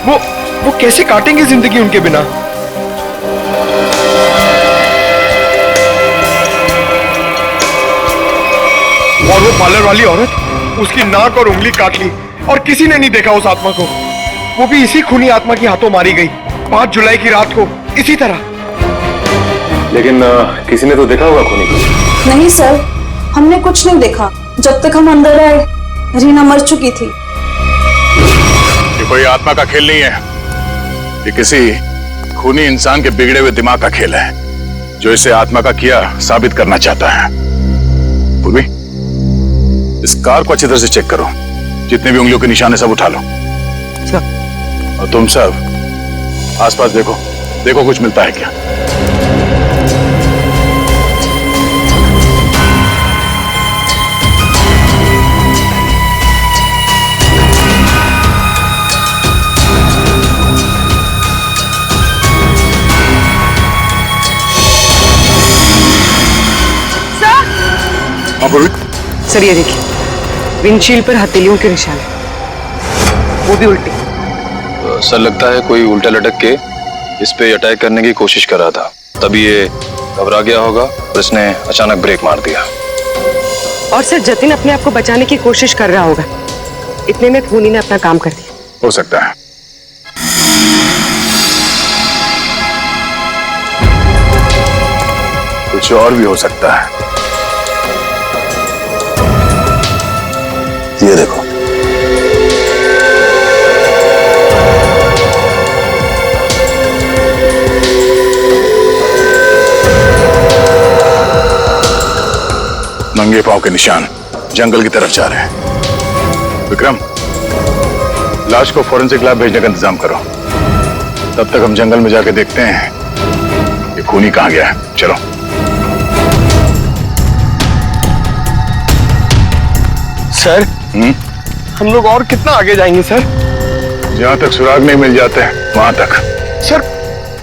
वो कैसे काटेंगे जिंदगी उनके बिना। और वो पार्लर वाली औरत, उसकी नाक और उंगली काट ली और किसी ने नहीं देखा उस आत्मा को। वो भी इसी खूनी आत्मा के हाथों मारी गई 5 जुलाई की रात को इसी तरह। लेकिन किसी ने तो देखा होगा खूनी को। नहीं सर, हमने कुछ नहीं देखा। जब तक हम अंदर आए रीना मर चुकी थी। ये कोई आत्मा का खेल नहीं है, ये किसी खूनी इंसान के बिगड़े हुए दिमाग का खेल है जो इसे आत्मा का किया साबित करना चाहता है। पूर्वी, इस कार को अच्छी तरह से चेक करो, जितने भी उंगलियों के निशान है सब उठा लो। और तुम सब आसपास देखो कुछ मिलता है क्या। सर ये देखिए, विंडशील्ड पर हथेलियों के निशान है, वो भी उल्टी। सर लगता है कोई उल्टा लटक के इस पे अटैक करने की कोशिश कर रहा था, तभी ये घबरा गया होगा और इसने अचानक ब्रेक मार दिया। और सर जतिन अपने आप को बचाने की कोशिश कर रहा होगा, इतने में खूनी ने अपना काम कर दिया। हो सकता है। कुछ और भी हो सकता है। ये देखो, नंगे पांव के निशान जंगल की तरफ जा रहे हैं। विक्रम, लाश को फॉरेंसिक लैब भेजने का इंतजाम करो। तब तक हम जंगल में जाके देखते हैं ये खूनी कहां गया है। चलो। सर हम लोग और कितना आगे जाएंगे सर? जहां तक सुराग नहीं मिल जाते वहां तक। सर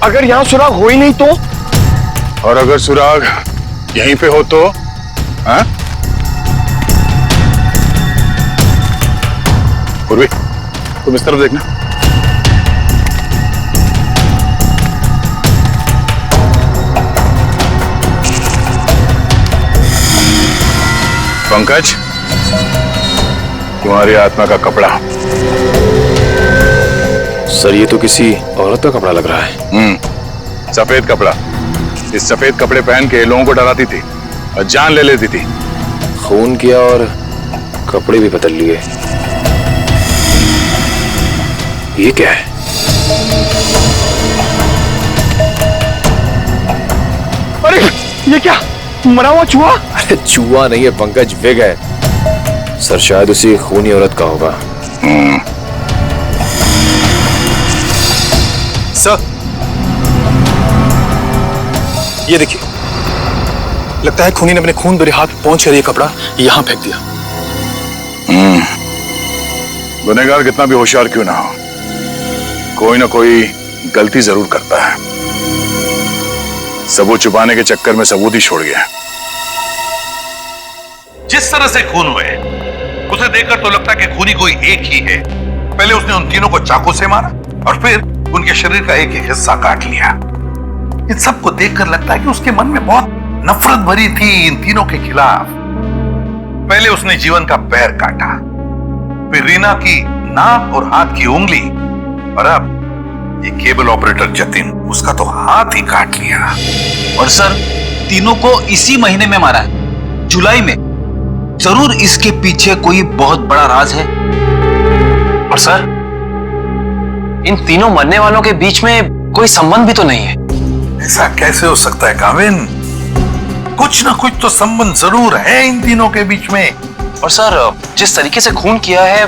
अगर यहाँ सुराग हो ही नहीं तो? और अगर सुराग यहीं पे हो तो? हाँ? पूर्वी, तुम इस तरफ देखना। पंकज, तुम्हारी आत्मा का कपड़ा। सर ये तो किसी औरत का कपड़ा लग रहा है। सफेद कपड़ा। इस सफेद कपड़े पहन के लोगों को डराती थी और जान ले लेती थी। खून किया और कपड़े भी बदल लिए। ये क्या है? अरे ये क्या, मरा हुआ चूहा? अरे चूहा नहीं है पंकज, विग है। सर शायद उसी खूनी औरत का होगा। सर ये देखिए, लगता है खूनी ने अपने खून भरे हाथ पहुंच कर ये कपड़ा यहां फेंक दिया। गुनहगार कितना भी होशियार क्यों ना हो, कोई ना कोई गलती जरूर करता है। सबूत छुपाने के चक्कर में सबूत ही छोड़ गया। जिस तरह से खून हुए उसे देखकर तो लगता है कि खूनी कोई एक ही है। पहले उसने उन तीनों को चाकू से मारा और फिर उनके शरीर का एक एक हिस्सा काट लिया। इन सबको देखकर लगता है कि उसके मन में बहुत नफरत भरी थी इन तीनों के खिलाफ। पहले उसने जीवन का पैर काटा, फिर रीना की नाक और हाथ की उंगली, और अब ये केबल ऑपरेटर जतिन, उसका तो हाथ ही काट लिया। और सर, तीनों को इसी महीने में मारा है, जुलाई में। जरूर इसके पीछे कोई बहुत बड़ा राज है। और सर, इन तीनों मरने वालों के बीच में कोई संबंध भी तो नहीं है। ऐसा कैसे हो सकता है काविन? कुछ ना कुछ तो संबंध जरूर है इन तीनों के बीच में। और सर, जिस तरीके से खून किया है,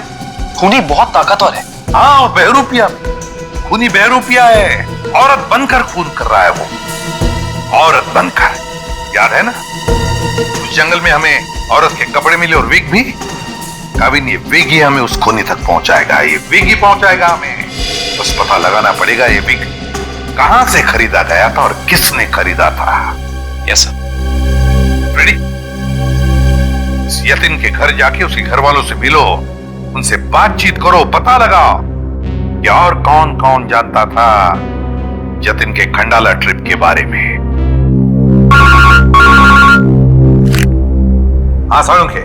खूनी बहुत ताकतवर है। हाँ, और बहरूपिया, खूनी बहरूपिया है। औरत बनकर खून कर रहा है वो, औरत बनकर। याद है ना, उस जंगल में हमें औरत के कपड़े मिले और विग भी। काविन, ये विग ही हमें उस खूनी तक पहुंचाएगा, ये विग ही पहुंचाएगा हमें। बस पता लगाना पड़ेगा ये विग कहां से खरीदा गया था और किसने खरीदा था। Yes sir. रेडी? इस यतिन के घर जाके उसके घर वालों से मिलो, उनसे बातचीत करो, पता लगाओ कि और कौन कौन जानता था जतिन के खंडाला ट्रिप के बारे में। हाँ सालुंखे,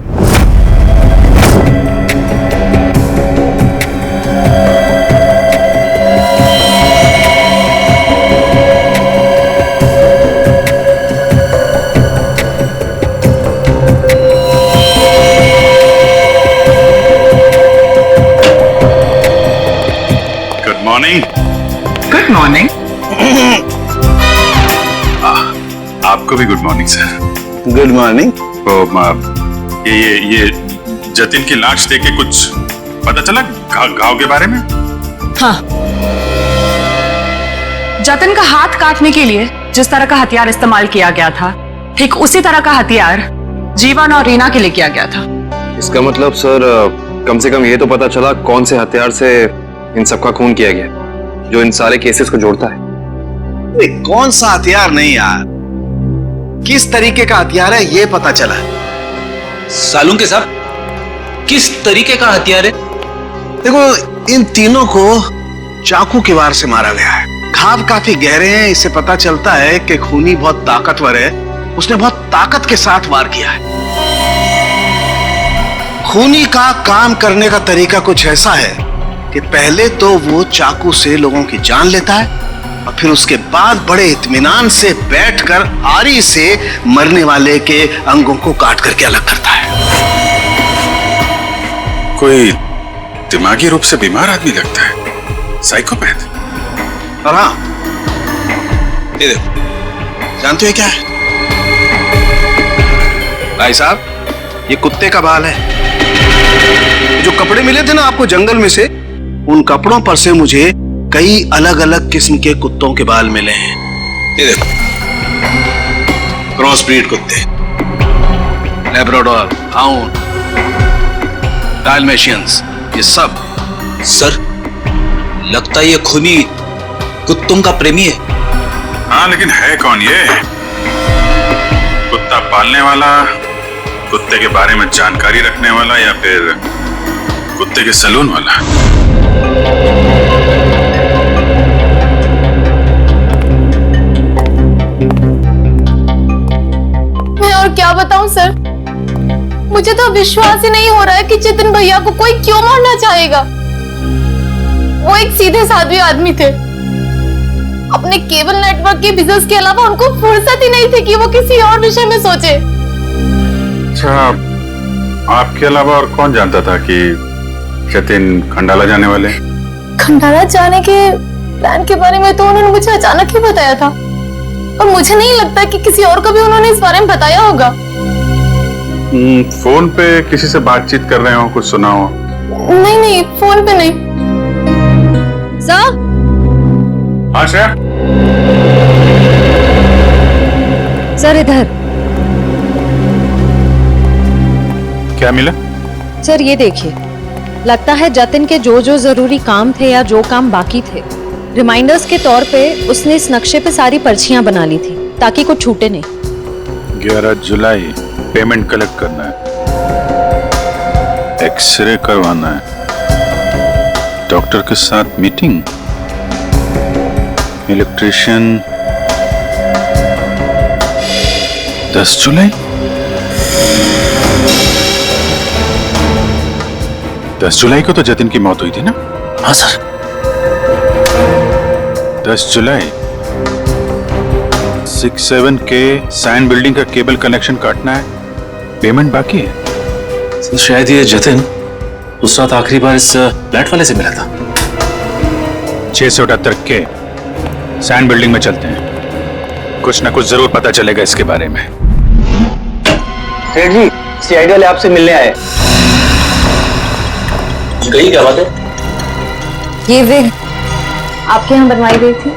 गुड मॉर्निंग। आपको भी good morning sir. Good morning. तो ये जतिन की लाश देख के कुछ पता चला घाव के बारे में? हाँ, जतिन का हाथ काटने के लिए जिस तरह का हथियार इस्तेमाल किया गया था, ठीक उसी तरह का हथियार जीवन और रीना के लिए किया गया था। इसका मतलब सर, कम से कम ये तो पता चला कौन से हथियार से इन सबका खून किया गया, जो इन सारे केसेस को जोड़ता है। कौन सा हथियार नहीं यार, किस तरीके का हथियार है ये पता चला। सालुंखे साहब, किस तरीके का हथियार है? देखो, इन तीनों को चाकू के वार से मारा गया है। घाव काफी गहरे हैं, इससे पता चलता है कि खूनी बहुत ताकतवर है, उसने बहुत ताकत के साथ वार किया है। खूनी का काम करने का तरीका कुछ ऐसा है कि पहले तो वो चाकू से लोगों की जान लेता है और फिर उसके बाद बड़े इत्मीनान से बैठकर आरी से मरने वाले के अंगों को काट करके अलग करता है। कोई दिमागी रूप से बीमार आदमी लगता है, साइकोपैथ। और हाँ, ये देखो, जानते हो क्या है? भाई साहब, ये कुत्ते का बाल है। जो कपड़े मिले थे ना आपको जंगल में से, उन कपड़ों पर से मुझे कई अलग अलग किस्म के कुत्तों के बाल मिले हैं। ये देखो, क्रॉस ब्रीड कुत्ते, लैब्राडोर, हाउंड, डाल्मेशियंस, ये सब। सर, लगता है ये खूनी कुत्तों का प्रेमी है। हाँ, लेकिन है कौन ये? कुत्ता पालने वाला, कुत्ते के बारे में जानकारी रखने वाला, या फिर कुत्ते के सलून वाला? मैं और क्या बताऊं सर, मुझे तो विश्वास ही नहीं हो रहा है कि जतिन भैया को कोई क्यों मारना चाहेगा। वो एक सीधे साधे आदमी थे, अपने केबल नेटवर्क के बिजनेस के अलावा उनको फुर्सत ही नहीं थी कि वो किसी और विषय में सोचे। अच्छा, आपके अलावा और कौन जानता था कि जतिन खंडाला जाने वाले? खंडाला जाने के प्लान के बारे में तो उन्होंने मुझे अचानक ही बताया था, और मुझे नहीं लगता कि किसी और को भी उन्होंने इस बारे में बताया होगा। फोन पे किसी से बातचीत कर रहे हो, कुछ सुना हो? नहीं, फोन पे नहीं। सर? हाँ श्रेया? सर इधर। क्या मिला? सर ये देखिए, लगता है जतिन के जो जो जरूरी काम थे या जो काम बाकी थे, रिमाइंडर्स के तौर पे उसने इस नक्शे पे सारी पर्चियां बना ली थी ताकि कुछ छूटे नहीं। 11 जुलाई पेमेंट कलेक्ट करना है, एक्सरे करवाना है, डॉक्टर के साथ मीटिंग, इलेक्ट्रिशियन 10 जुलाई। 10 जुलाई को तो जतिन की मौत हुई थी ना? हाँ सर। 10 जुलाई 67 के सैंड बिल्डिंग का केबल कनेक्शन काटना है, पेमेंट बाकी है। तो शायद ये जतिन उस रात आखिरी बार इस फ्लैट वाले से मिला था। 678 के सैंड बिल्डिंग में चलते हैं, कुछ ना कुछ जरूर पता चलेगा इसके बारे में। सेठ जी, सीआईडी वाले आपसे मिलने आए। गई क्या बात है? ये विग आपके यहाँ बनवाई गई थी?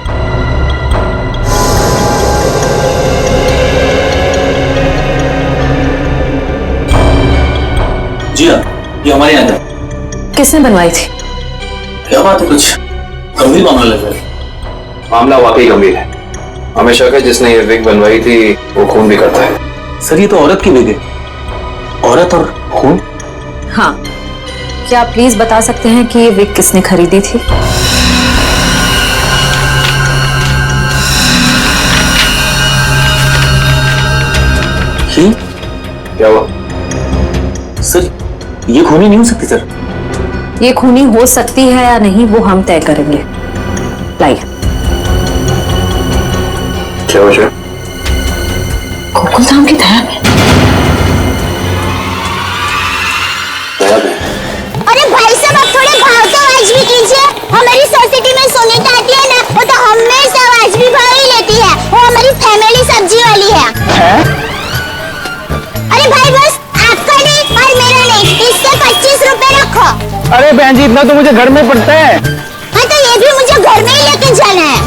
जी हाँ, ये हमारे यहाँ था। किसने बनवाई थी? क्या बात है, कुछ गंभीर मामला लग रहा है। मामला वाकई गंभीर है। हमें शक है जिसने ये विग बनवाई थी वो खून भी करता है। सर ये तो औरत की विग है। औरत और खून? हाँ, क्या आप प्लीज बता सकते हैं कि ये विग किसने खरीदी थी? क्या हुआ? सर ये खूनी नहीं हो सकती सर। ये खूनी हो सकती है या नहीं वो हम तय करेंगे। लाइए। क्या वजह? गोकुल धाम की दया में। अरे भाई साहब, आप थोड़े भाव तो आवाज भी कीजिए। हमारी सोसाइटी में सुनीता आती है ना, वो तो हमेशा आवाज भी भाव ही लेती है। वो हमारी फैमिली सब्जी वाली है? अरे भाई बस आपका नहीं और मेरा नहीं, इसके 25 रुपए रखो। अरे बहन जी, इतना तो मुझे घर में पड़ता है। हाँ तो ये भी मुझे घर में ही लेके जाना है।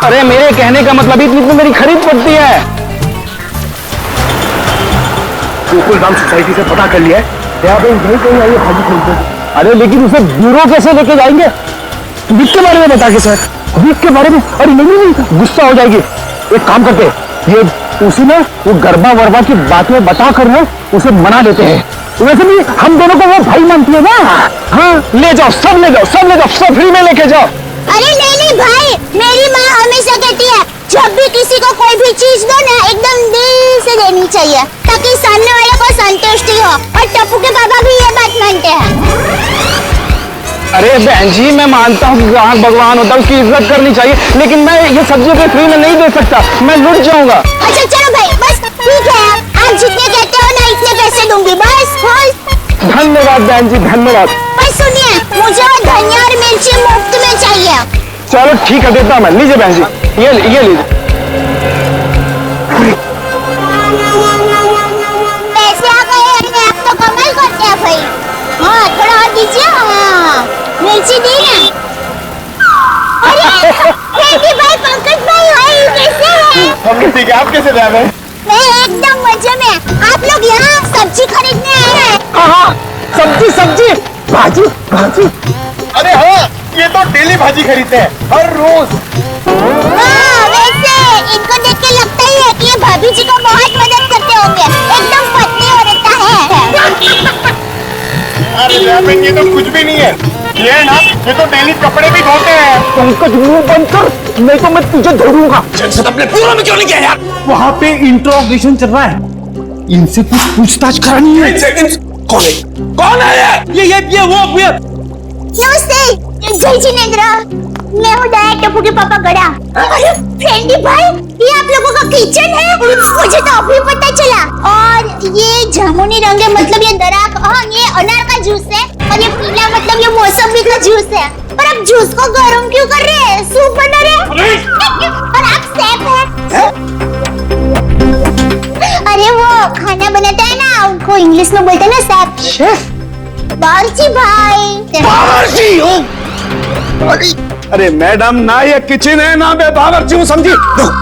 अरे मेरे कहने का मतलब इतनी तो मेरी खरीद पड़ती है। गोकुल धाम सोसाइटी से पता कर लिया है, यहाँ पे नहीं कहीं आइए भाजी खरीदते। अरे लेकिन उसे ब्यूरो कैसे लेके जाएंगे? विक के बारे में बता के सर, विक के बारे में। अरे नहीं, गुस्सा हो जाएगी। एक काम करते हैं, ये उसी में वो गरबा वरबा की बातें बता कर ना उसे मना देते हैं। वैसे भी हम दोनों को वो भाई मानती है ना। हाँ ले जाओ, सब ले जाओ, सब ले जाओ, सब फ्री में लेके जाओ। अरे नहीं भाई, मेरी माँ हमेशा कहती है जब भी किसी को कोई भी चीज दो ना एकदम दिल से देनी चाहिए ताकि सामने वाले को संतुष्टि हो। और टप्पू के पापा भी ये बात मानते हैं। अरे बहन जी, मैं मानता हूँ कि ग्राहक भगवान होता है, उसकी इज्जत करनी चाहिए, लेकिन मैं ये सब्जी पे फ्री में नहीं दे सकता, मैं लुट जाऊंगा। अच्छा चलो भाई, बस ठीक है, आप जितने कहते हो ना इतने पैसे दूंगी, बस खुश। धन्यवाद बहन जी, धन्यवाद। बस सुनिए, मुझे वो धनिया और मिर्ची मुफ्त में चाहिए। चलो ठीक है, देता हूँ मैं। लीजिए बहन जी, ये लीजिए। पैसे आ गए, आप तो कमाल करते हैं भाई। हाँ थोड़ा और दीजिए। हाँ मिर्ची दी ना। अरे बेटी भाई, पंकज भाई, हाय कैसे हैं? हम ठीक है, आप कैसे रह रहे हैं? मैं एकदम मजे में। आप लोग यहाँ सब्जी खरीदने आए हैं? हाँ, सब्जी भाजी। अरे हाँ, ये तो डेली भाजी खरीदते हैं हर रोज। वैसे इनको देख के लगता ही है कि ये भाभी जी को बहुत मदद करते होंगे। एकदम पत्नी औरत है। अरे ये तो कुछ भी नहीं है, ये ना ये तो डेली कपड़े भी धोते हैं। पंकज मुंह बंद कर, नहीं तो मैं तुझे धोऊंगा। अपने पूरा में क्यों नहीं किया यार? वहाँ पे इंट्रोगेशन चल रहा है, इनसे कुछ पूछताछ करानी है। कौन है ये वो नमस्ते, जय जिनेंद्र। मैं हूँ दया, टप्पू के पापा गड़ा। अरे फ्रेंडी भाई, ये आप लोगों का किचन है? मुझे तो अभी पता चला। और ये जामुनी रंग है, मतलब ये दराक। हाँ ये अनार का जूस है। और ये पीला मतलब ये मौसमी का जूस है। पर आप जूस को गर्म क्यों कर रहे हैं? सूप बना रहे हैं? और आप शेफ हैं? अरे वो खाना बनाता है ना, उनको इंग्लिश में बोलते हैं ना शेफ। बावर्ची भाई। बावर्ची हो? अरे मैडम, ना ये किचन है ना मैं बावर्ची हूँ, समझी?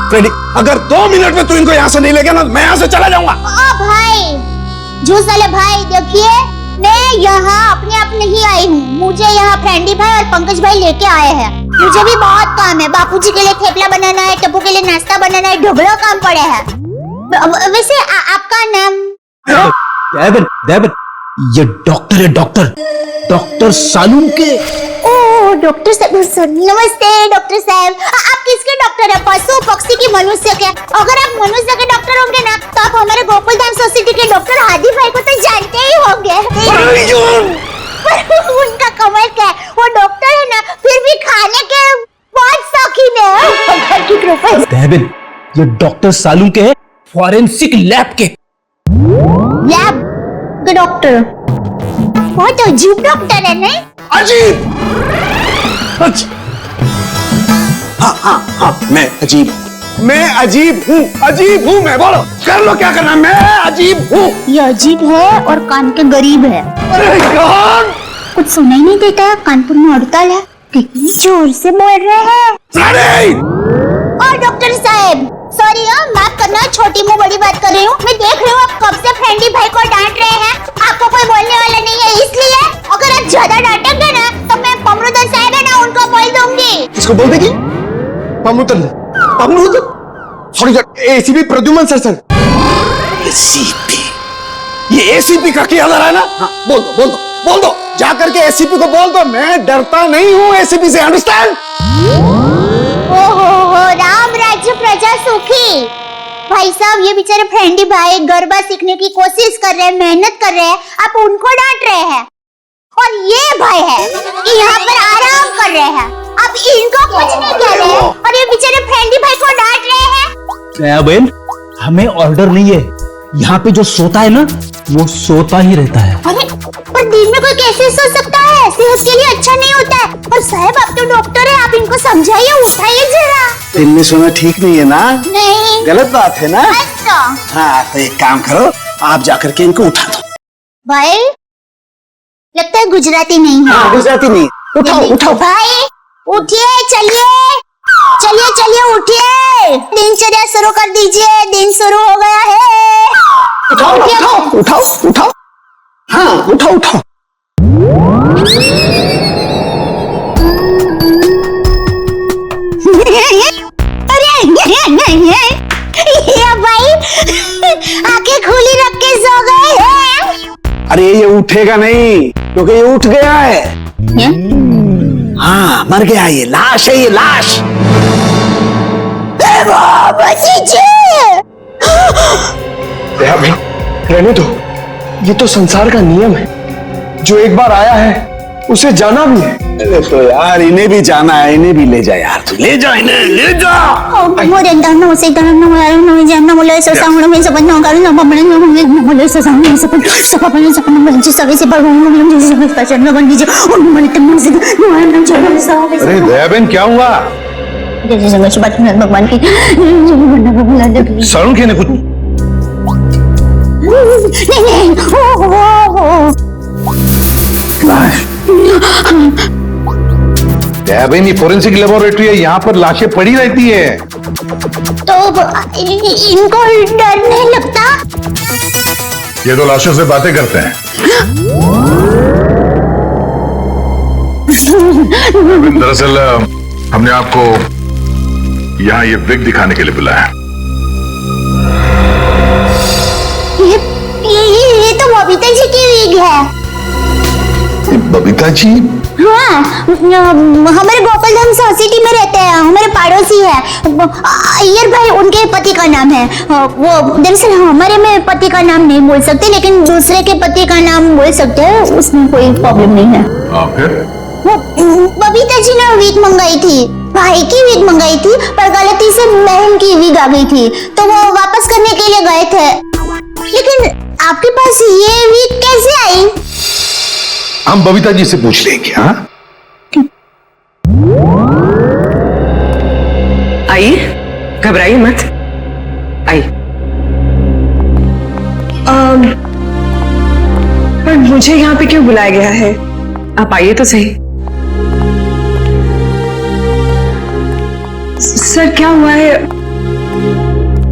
फ्रेंडी, अगर 2 मिनट में तू इनको यहाँ से नहीं लेगा ना, मैं यहाँ से चला जाऊंगा। ओ भाई, जूस वाले भाई देखिए, मैं यहाँ अपने आप नहीं आई हूँ, मुझे यहाँ फ्रेंडी भाई और पंकज भाई लेके आए हैं। मुझे भी बहुत काम है, बापूजी के लिए थेपला बनाना है, टप्पू के लिए नाश्ता बनाना है, ढोबड़ा काम पड़े हैं। वैसे आपका नाम? देवन, ये डॉक्टर है, डॉक्टर सालूम के। ओह डॉक्टर साहब, नमस्ते डॉक्टर साहब। आप किसके डॉक्टर है, पशु पक्षी की मनुष्य के? अगर आप मनुष्य के डॉक्टर होंगे ना तो आप हमारे गोकुलधाम सोसाइटी के डॉक्टर हादी भाई को तो जानते ही होंगे। उनका कमाल क्या है, वो डॉक्टर है ना फिर भी खाने के बहुत शौकीन है। देवन, ये डॉक्टर सालूम के फॉरेंसिक लैब के। लैब के डॉक्टर? बहुत अजीब डॉक्टर है नहीं? अजीब? हाँ, मैं अजीब हूँ, मैं। बोलो, कर लो क्या करना, मैं अजीब हूँ। ये अजीब है और कान के गरीब है। अरे कौन? कुछ सुनाई नहीं देता, कानपुर में हड़ताल है, कितनी जोर से बोल रहे हैं। और डॉक्टर साहब सॉरी, माफ करना, छोटी मुंह बड़ी बात कर रही हूँ। मैं देख रही हूँ आप कब से फ्रेंडी भाई को डांट रहे हैं, आपको कोई बोलने वाला नहीं है, इसलिए अगर आप ज्यादा डांटेंगे ना तो मैं पमरुदन साहब है ना उनको बोल दूंगी। किसको बोल देगी? पमरुदन? Sorry sir, ACP Pradyuman sir. ACP? ये एसीपी का क्या है ना? हाँ, बोल दो, जा करके एसीपी को बोल दो, मैं डरता नहीं हूँ एसीपी से, अंडरस्टैंड? ओहो, राम राज्य प्रजा सुखी। भाई साहब, ये बेचारे फ्रेंडी भाई गरबा सीखने की कोशिश कर रहे हैं, मेहनत कर रहे हैं, आप उनको डांट रहे हैं। और ये भाई है कि यहाँ पर आराम कर रहे हैं, आप इनको कुछ नहीं कह रहे हैं और ये बेचारे फ्रेंडी भाई को डांट रहे हैं। बहन, हमें ऑर्डर नहीं है, यहाँ पे जो सोता है ना वो सोता ही रहता है। अरे पर दिन में कोई कैसे सो सकता है, सेहत के लिए अच्छा नहीं होता है। और साहब आप तो डॉक्टर है, आप इनको समझाइए, उठाइए जरा। दिन में सोना ठीक नहीं है ना? नहीं, गलत बात है ना? अच्छा। हाँ, तो एक काम करो, आप जाकर के इनको उठा दो। भाई लगता है गुजराती नहीं है। हाँ, गुजराती नहीं, उठाओ भाई, उठिए, चलिए उठिए, दिनचर्या शुरू कर दीजिए, दिन शुरू हो गया है। उठाओ। हाँ, उठाओ। ये भाई आंखें खुली रख के सो गए हैं। अरे ये उठेगा नहीं, क्योंकि ये उठ गया है। हाँ, मर गया, ये लाश है, ये लाश। रहने दो, ये तो संसार का नियम है, जो एक बार आया है उसे जाना भी है। अरे तो यार इन्हें भी जाना है, इन्हें भी ले जा यार, तू ले जा इन्हें, ले जा। अरे दयाबेन, क्या हुआ? भगवान की सालूम के ने कुछ नहीं। दयाबेन, ये फोरेंसिक लेबोरेटरी है, यहाँ पर लाशें पड़ी रहती है। तो इनको डर नहीं लगता? ये तो लाशों से बातें करते हैं। दरअसल हमने आपको यहाँ ये विग दिखाने के लिए बुलाया। ये तो बबीता जी की विग है। बबीता जी? हाँ, हमारे गोकुलधाम सोसाइटी में रहते हैं, हमारे पड़ोसी है। अय्यर भाई उनके पति का नाम है। वो दरअसल हमारे में पति का नाम नहीं बोल सकते, लेकिन दूसरे के पति का नाम बोल सकते हैं, उसमें कोई प्रॉब्लम नहीं है। फिर बबीता जी ने विग मंगाई थी, भाई की विग मंगाई थी, पर गलती से बहन की विग आ गई थी, तो वो वापस करने के लिए गए थे। लेकिन आपके पास ये विग कैसे आई? हम बबीता जी से पूछ लेंगे। हाँ, आइए, घबराइए मत, आइए। पर मुझे यहाँ पे क्यों बुलाया गया है? आप आइए तो सही। सर क्या हुआ है?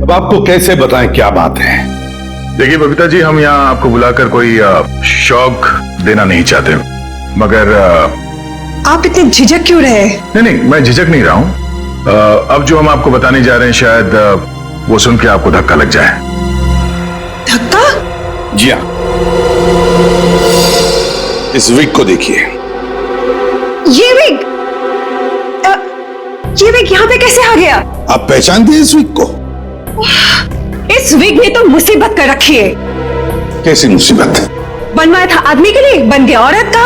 अब आपको कैसे बताएं क्या बात है? देखिए बबीता जी, हम यहाँ आपको बुलाकर कोई शौक देना नहीं चाहते, मगर आप इतने झिझक क्यों रहे? नहीं, मैं झिझक नहीं रहा हूं। अब जो हम आपको बताने जा रहे हैं, शायद वो सुन के आपको धक्का लग जाए। धक्का? जी हाँ, इस विग को देखिए। ये विग यहाँ पे कैसे आ गया? आप पहचानते हैं इस विग को? इस विग ने तो मुसीबत कर रखी है। कैसी मुसीबत? बनवाया था आदमी के लिए, बन गया औरत का।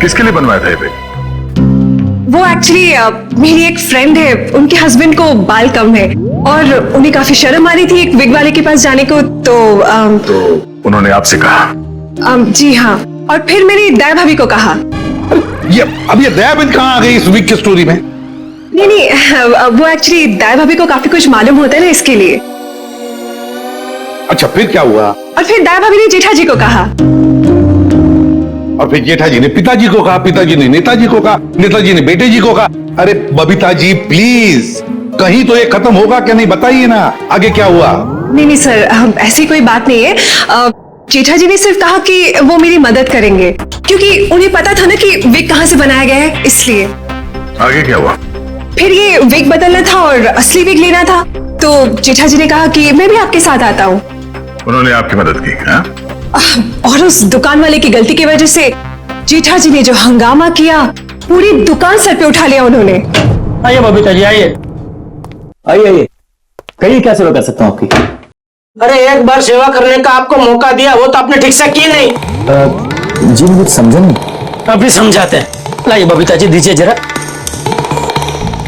किसके लिए बनवाया था ये विग? वो एक्चुअली मेरी एक फ्रेंड है, उनके हस्बैंड को बाल कम है और उन्हें काफी शर्म आ रही थी एक विग वाले के पास जाने को, तो उन्होंने आपसे कहा? जी हाँ, और फिर मेरी दया भाभी को कहा। अब ये दया बहन कहाँ आ गई इस विग की स्टोरी में? नहीं, वो एक्चुअली दया भाभी को काफी कुछ मालूम होता है ना, इसके लिए। अच्छा, फिर क्या हुआ? और फिर दया भाभी ने जेठा जी को कहा, और फिर जेठा जी ने पिताजी को कहा, पिताजी ने नेताजी को कहा, नेताजी ने बेटे जी को कहा। अरे बबीता जी प्लीज, कहीं तो ये खत्म होगा क्या नहीं, बताइए ना आगे क्या हुआ? नहीं सर, ऐसी कोई बात नहीं है। जेठा जी ने सिर्फ कहा कि वो मेरी मदद करेंगे, क्योंकि उन्हें पता था ना कि विग कहाँ से बनाया गया है, इसलिए। आगे क्या हुआ? फिर ये विग बदलना था और असली विग लेना था, तो जेठा जी ने कहा कि मैं भी आपके साथ आता हूँ। उन्होंने आपकी मदद की? हाँ? और उस दुकान वाले की गलती की वजह से जेठा जी ने जो हंगामा किया, पूरी दुकान सर पे उठा लिया उन्होंने। आइए बबीता जी, आइए आइए, कहिए क्या सेवा कर सकता हूँ आपकी? अरे एक बार सेवा करने का आपको मौका दिया, वो तो आपने ठीक से की नहीं। जी मुझे समझा नहीं। अभी समझाते हैं। लाइए बबीता जी, दीजिए जरा।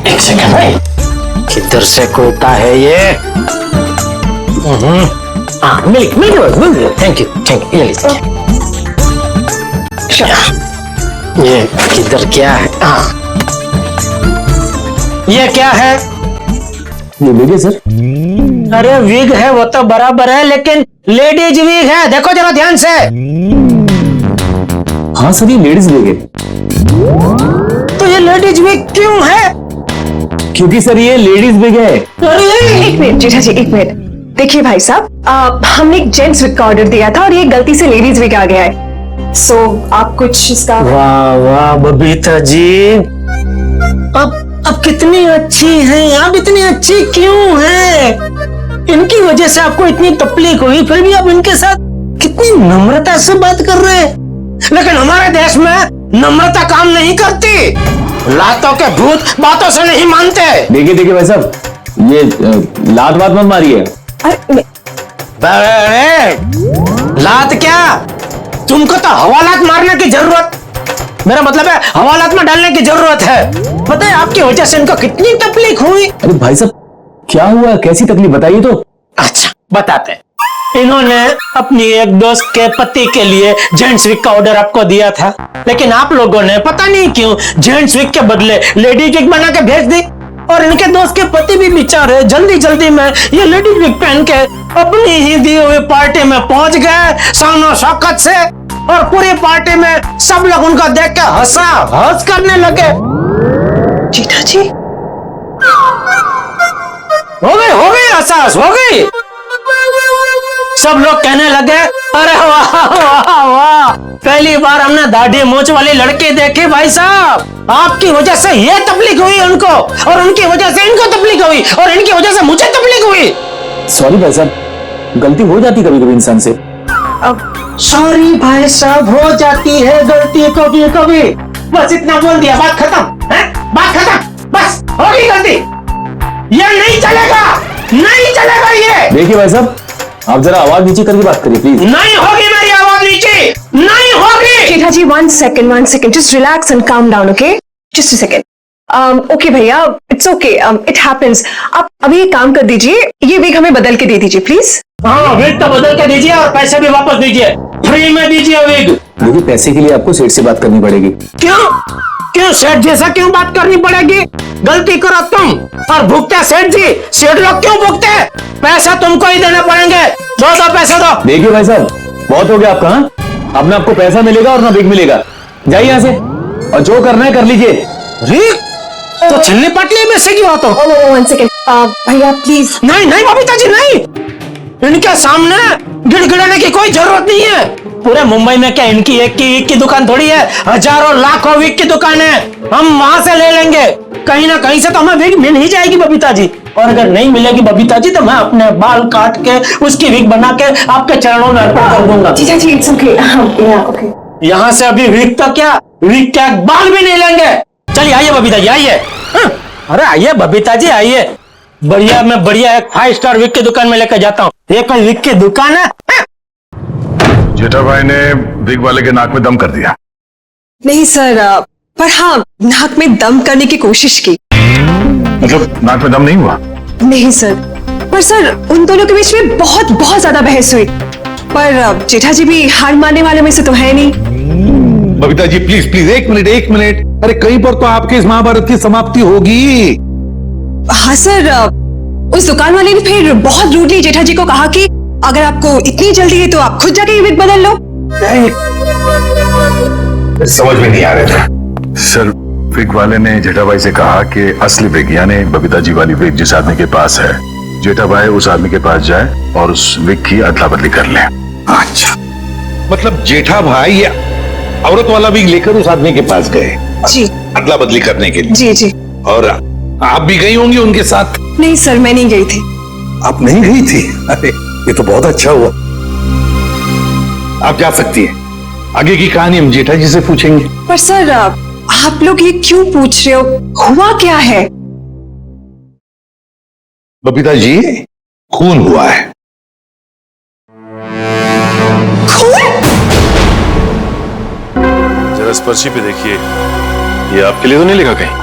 एक सेकंड, किधर से कोता है ये? मिल्क मिल्क, थैंक यू ये लीजिए। ये किधर क्या है? ये क्या है? ये विग है सर। अरे विग है वो तो बराबर है, लेकिन लेडीज विग है, देखो जरा ध्यान से। हाँ सर, ये लेडीज विग है। तो ये लेडीज विग क्यों है? क्योंकि सर ये लेडीज विग है। एक मिनट जेठा जी, एक मिनट। देखिए भाई साहब, हमने एक जेंट्स विग का ऑर्डर दिया था और ये गलती से लेडीज विग आ गया है, सो आप कुछ इसका। वाह वाह बबीता जी, अब कितनी अच्छी हैं आप, इतनी अच्छी क्यों हैं? इनकी वजह से आपको इतनी तकलीफ हुई, फिर भी आप इनके साथ कितनी नम्रता से बात कर रहे हैं। लेकिन हमारे देश में नम्रता काम नहीं करती, लातों के भूत बातों से नहीं मानते। देखिए भाई साहब, ये लात बात मत मारिए। लात क्या, तुमको तो हवालात मारने की जरूरत, मेरा मतलब है हवालात में डालने की जरूरत है। पता है आपकी वजह से इनको कितनी तकलीफ हुई। अरे भाई साहब क्या हुआ, कैसी तकलीफ बताइए तो। अच्छा बताते। इन्होंने अपनी एक दोस्त के पति के लिए जेंट्स विग का ऑर्डर आपको दिया था, लेकिन आप लोगों ने पता नहीं क्यों जेंट्स विग के बदले लेडीज विग बना के भेज दी, और इनके दोस्त के पति भी बेचारे जल्दी जल्दी में ये लेडीज विग पहन के अपनी ही दी हुई पार्टी में पहुंच गए शानो शौकत से, और पूरी पार्टी में सब लोग उनको देख के हंसा हंस करने लगे। जेठा जी हो गई एहसास हो गई। सब लोग कहने लगे अरे वाह वाह वाह, पहली बार हमने दाढ़ी मूंछ वाली लड़की देखी भाई साहब। आपकी वजह से ये तकलीफ हुई उनको, और उनकी वजह से इनको तकलीफ हुई, और इनकी वजह से मुझे तकलीफ हुई। सॉरी भाई साहब, गलती हो जाती कभी कभी इंसान से। अब सॉरी भाई साहब, हो जाती है गलती कभी कभी, बस इतना बोल दिया, बात खत्म है, बात खत्म, बस होगी गलती। ये नहीं चलेगा, नहीं चलेगा ये। देखिए भाई साहब, आप जरा आवाज नीचे करके बात करिए प्लीज। नहीं होगी मेरी आवाज नीचे, नहीं होगी। जेठा जी one second, just relax and calm down, okay? Just a second. Okay भैया, it's okay, it happens. आप अभी एक काम कर दीजिए, ये विग हमें बदल के दे दीजिए प्लीज। हाँ विग तो बदल के दीजिए, और पैसे भी वापस दीजिए, फ्री में दीजिए विग। देखिए पैसे के लिए आपको सेठ से बात करनी पड़ेगी। क्यों सेठ जैसा क्यों बात करनी पड़ेगी? गलती करो तुम और भुगते सेठ जी, सेठ लोग क्यों भुगते? पैसा तुमको ही देने पड़ेंगे, दो पैसे दो। देखिए भाई साहब, बहुत हो गया आपका। अब ना आपको पैसा मिलेगा और ना विग मिलेगा, जाइए यहाँ से, और जो करना है कर लीजिए। तो छिलने पटने में से क्यों हो? one second, भैया प्लीज। नहीं बबीता जी नहीं, इनके सामने गिड़गिड़ाने की कोई जरूरत नहीं है। पूरे मुंबई में क्या इनकी एक की विक की दुकान थोड़ी है, हजारों लाखों विक की दुकान है। हम वहां से ले लेंगे, कहीं ना कहीं से तो हमें विक मिल ही जाएगी बबीता जी। और अगर नहीं मिलेगी बबीता जी तो मैं अपने बाल काट के उसकी विक बना के आपके चरणों में अर्पण कर दूंगा। जीजा जी इट्स ओके, ओके। यहाँ से अभी विक तो क्या, विक क्या बाल भी नहीं लेंगे। चलिए आइए बबीता जी आइए। अरे आइए बबीता जी आइए, बढ़िया मैं बढ़िया एक 5 स्टार विक की दुकान में लेकर जाता हूँ। ये कोई विक की दुकान है? जेठा भाई ने विग वाले के नाक में दम कर दिया। नहीं सर, पर हाँ नाक में दम करने की कोशिश की। मतलब नाक में दम नहीं हुआ? नहीं सर, पर सर उन दोनों के बीच में बहुत बहुत ज्यादा बहस हुई। पर जेठा जी भी हार मानने वाले में से तो है नहीं। बबीता जी प्लीज प्लीज एक मिनट। अरे कहीं पर तो आपके इस महाभारत की समाप्ति होगी। हाँ सर, उस दुकान वाले ने फिर बहुत रूडली जेठा जी को कहा कि अगर आपको इतनी जल्दी है तो आप खुद जाके विग बदल लो। समझ में नहीं आ रहा था सर। विग वाले ने जेठा भाई से कहा कि असली विग यानी बबीता जी वाली विग जिस आदमी के पास है, जेठा भाई उस आदमी के पास जाए और उस विग की अदला बदली कर ले। अच्छा, मतलब जेठा भाई ये औरत वाला विग लेकर उस आदमी के पास गए जी, अदला बदली करने के लिए। जी जी। और आप भी गई होंगी उनके साथ? नहीं सर, मैं नहीं गई थी। आप नहीं गई थी? अरे ये तो बहुत अच्छा हुआ। आप जा सकती हैं, आगे की कहानी हम जेठा जी से पूछेंगे। पर सर आप लोग ये क्यों पूछ रहे हो, हुआ क्या है? बबीता जी खून हुआ है। जरा इस पर्ची पे देखिए, ये आपके लिए तो नहीं लिखा कहीं?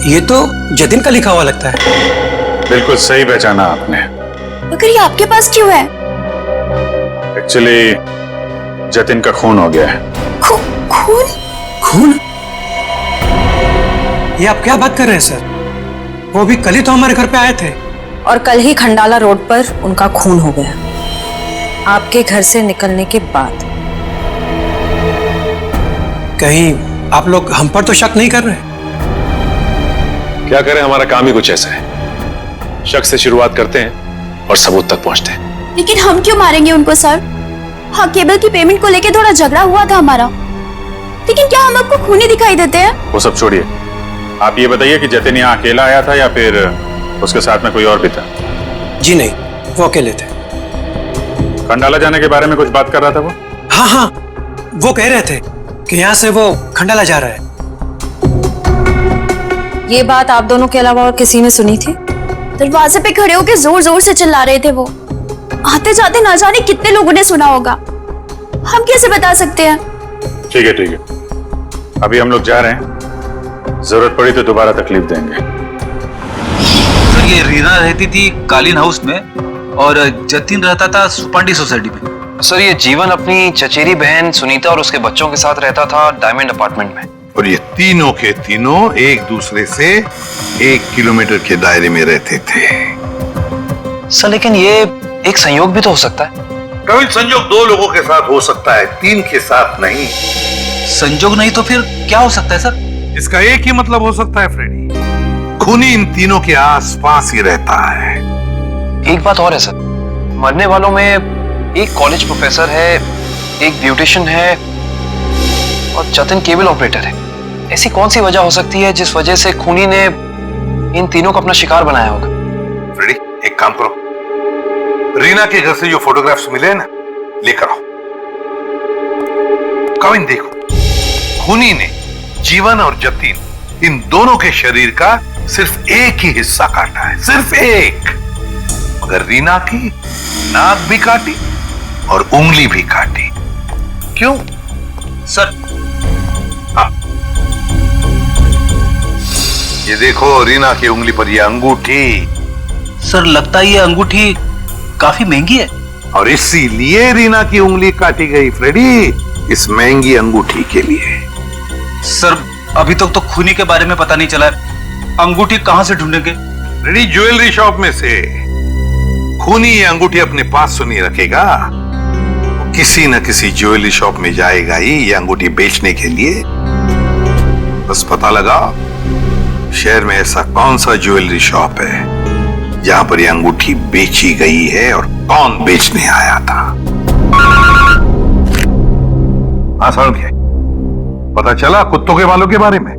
ये तो जतिन का लिखा हुआ लगता है। बिल्कुल सही पहचाना आपने। मगर ये आपके पास क्यों है? एक्चुअली जतिन का खून हो गया है। खून? खून? ये आप क्या बात कर रहे हैं सर? वो भी कल ही तो हमारे घर पे आए थे। और कल ही खंडाला रोड पर उनका खून हो गया, आपके घर से निकलने के बाद। कहीं आप लोग हम पर तो शक नहीं कर रहे? क्या करें, हमारा काम ही कुछ ऐसा है। शक से शुरुआत करते हैं और सबूत तक पहुंचते हैं। लेकिन हम क्यों मारेंगे उनको सर? हाँ, केबल की पेमेंट को लेके थोड़ा झगड़ा हुआ था हमारा, लेकिन क्या हम आपको खूनी दिखाई देते हैं? वो सब छोड़िए, आप ये बताइए कि जतिन यहाँ अकेला आया था या फिर उसके साथ में कोई और भी था? जी नहीं, वो अकेले थे। खंडाला जाने के बारे में कुछ बात कर रहा था वो? हाँ हाँ, वो कह रहे थे कि यहाँ से वो खंडाला जा रहा है। ये बात आप दोनों के अलावा और किसी ने सुनी थी? दरवाजे पे खड़े होकर जोर जोर से चिल्ला रहे थे वो। आते जाते ना जाने कितने लोगों ने सुना होगा, हम कैसे बता सकते हैं? ठीक है, अभी हम लोग जा रहे हैं, जरूरत पड़ी तो दोबारा तकलीफ देंगे। सर ये रीना रहती थी कालीन हाउस में और जतिन रहता था सुपांडी सोसाइटी में। सर ये जीवन अपनी चचेरी बहन सुनीता और उसके बच्चों के साथ रहता था डायमंड अपार्टमेंट में। और ये तीनों के तीनों एक दूसरे से 1 किलोमीटर के दायरे में रहते थे। सर लेकिन ये एक संयोग भी तो हो सकता है। कभी संयोग 2 लोगों के साथ हो सकता है, 3 के साथ नहीं। संयोग नहीं तो फिर क्या हो सकता है सर? इसका एक ही मतलब हो सकता है फ्रेडी, खूनी इन तीनों के आसपास ही रहता है। एक बात और है सर, मरने वालों में एक कॉलेज प्रोफेसर है, एक ब्यूटिशियन है और जतिन केबल ऑपरेटर है। ऐसी कौन सी वजह हो सकती है जिस वजह से खूनी ने इन तीनों को अपना शिकार बनाया होगा? फ्रेडी एक काम करो, रीना के घर से जो फोटोग्राफ्स मिले ना लेकर आओ। कविन देखो, खूनी ने जीवन और जतिन इन दोनों के शरीर का सिर्फ एक ही हिस्सा काटा है, सिर्फ एक। मगर रीना की नाक भी काटी और उंगली भी काटी। क्यों सर? हाँ, ये देखो रीना की उंगली पर ये अंगूठी। सर लगता है ये अंगूठी काफी महंगी है। और इसीलिए रीना की उंगली काटी गई फ्रेडी, इस महंगी अंगूठी के लिए। सर अभी तक तो खूनी के बारे में पता नहीं चला है, अंगूठी कहां से ढूंढेंगे? फ्रेडी ज्वेलरी शॉप में से। खूनी ये अंगूठी अपने पास तो नहीं रखेगा, किसी न किसी ज्वेलरी शॉप में जाएगा ही ये अंगूठी बेचने के लिए। बस पता लगा शहर में ऐसा कौन सा ज्वेलरी शॉप है जहां पर यह अंगूठी बेची गई है और कौन बेचने आया था? हाँ समझ गया। पता चला कुत्तों के बालों के बारे में?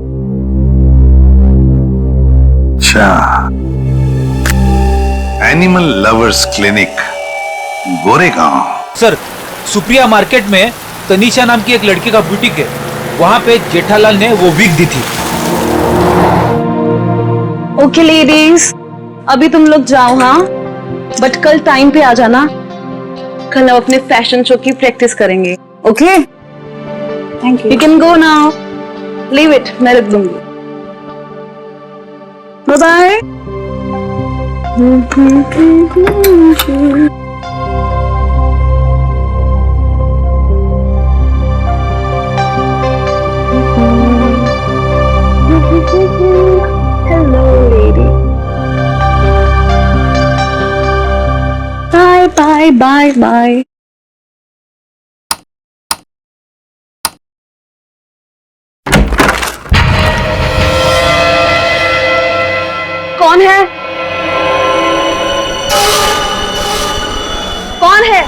अच्छा, animal lovers clinic, Goregaon. Sir, Supriya market में तनीषा नाम की एक लड़की का बुटीक है, वहां पे जेठालाल ने वो विग दी थी। ओके लेडीज, अभी तुम लोग जाओ, हाँ, बट कल टाइम पे आ जाना। कल हम अपने फैशन शो की प्रैक्टिस करेंगे। Okay, thank you. You can go now, leave it, मैं रख दूंगी। Bye bye. Hello, lady. Bye, bye, bye, bye. कौन है? कौन है?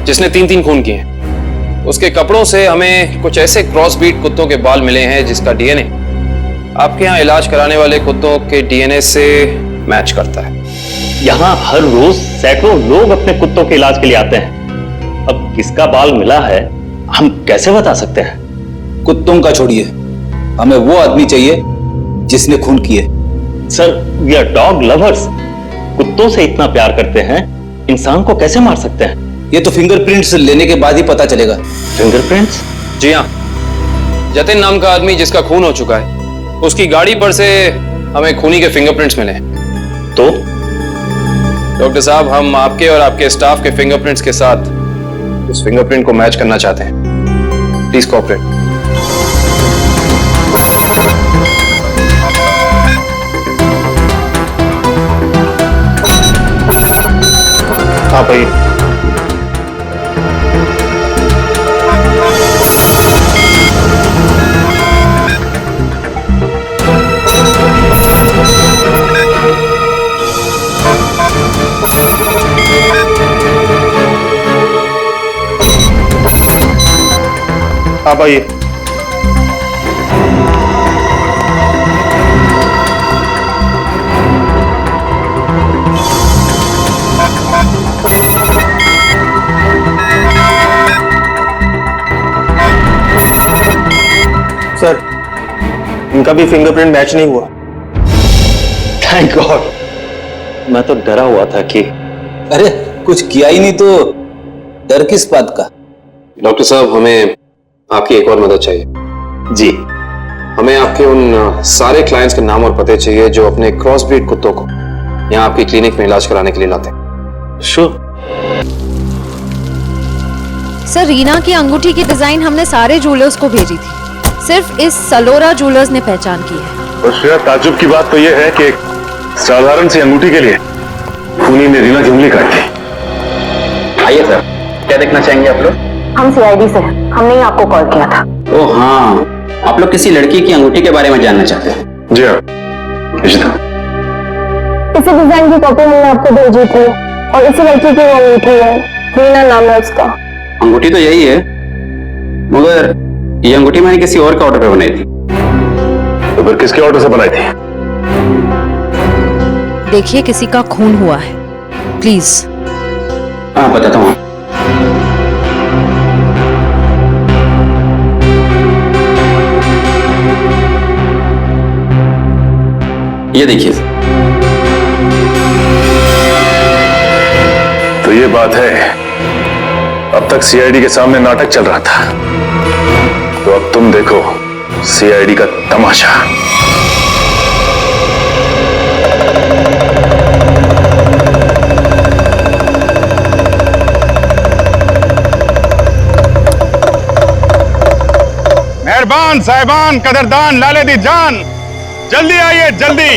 जिसने 3-3 खून किए हैं, उसके कपड़ों से हमें कुछ ऐसे क्रॉस ब्रीड कुत्तों के बाल मिले हैं जिसका डीएनए आपके यहाँ इलाज कराने वाले कुत्तों के डीएनए से मैच करता है। यहाँ हर रोज सैकड़ों लोग अपने कुत्तों के इलाज के लिए आते हैं। अब किसका बाल मिला है हम कैसे बता सकते हैं? कुत्तों का छोड़िए, हमें वो आदमी चाहिए जिसने खून किए। Sir, we are dog lovers. कुत्तों से इतना प्यार करते हैं, इंसान को कैसे मार सकते हैं? ये तो फिंगरप्रिंट्स लेने के बाद ही पता चलेगा। फिंगरप्रिंट्स? जी हाँ, जतिन नाम का आदमी जिसका खून हो चुका है, उसकी गाड़ी पर से हमें खूनी के फिंगरप्रिंट्स मिले हैं। तो डॉक्टर साहब, हम आपके और आपके स्टाफ के फिंगरप्रिंट्स के साथ उस फिंगरप्रिंट को मैच करना चाहते हैं। Please cooperate. हाँ भाई, आप आइए। सर, इनका भी फिंगरप्रिंट मैच नहीं हुआ। थैंक गॉड, मैं तो डरा हुआ था कि अरे कुछ किया ही नहीं तो डर किस बात का? डॉक्टर साहब, हमें आपकी एक और मदद चाहिए। जी, हमें आपके उन सारे क्लाइंट्स के नाम और पते चाहिए जो अपने क्रॉस ब्रीड कुत्तों को यहाँ आपकी क्लिनिक में इलाज कराने के लिए लाते हैं। श्योर। सर, रीना की अंगूठी की डिजाइन हमने सारे ज्वेलर्स को भेजी थी, सिर्फ इस सलोरा ज्वेलर्स ने पहचान की है। और श्रेया, ताज्जुब की बात तो यह है कि एक साधारण सी अंगूठी के लिए खूनी ने रीना की उंगली काट दी। आइए सर, क्या देखना चाहेंगे आप लोग? हम सीआईडी से, हमने ही आपको कॉल किया था। ओह हाँ, आप लोग किसी लड़की की अंगूठी के बारे में जानना चाहते हैं? जी हाँ, इसी डिजाइन की कॉपी हमने आपको भेजी थी और इसी लड़की की अंगूठी है, रीना नाम है उसका। अंगूठी तो यही है, मगर ये अंगूठी मैंने किसी और के ऑर्डर पे बनाई थी। तो फिर किसके ऑर्डर से बनाई थी? देखिए, किसी का खून हुआ है, प्लीज। हाँ, बताता हूँ। ये देखिए। तो ये बात है, अब तक सीआईडी के सामने नाटक चल रहा था, तो अब तुम देखो सीआईडी का तमाशा। मेहरबान साहिबान कदरदान लाले दी जान, जल्दी आइए जल्दी।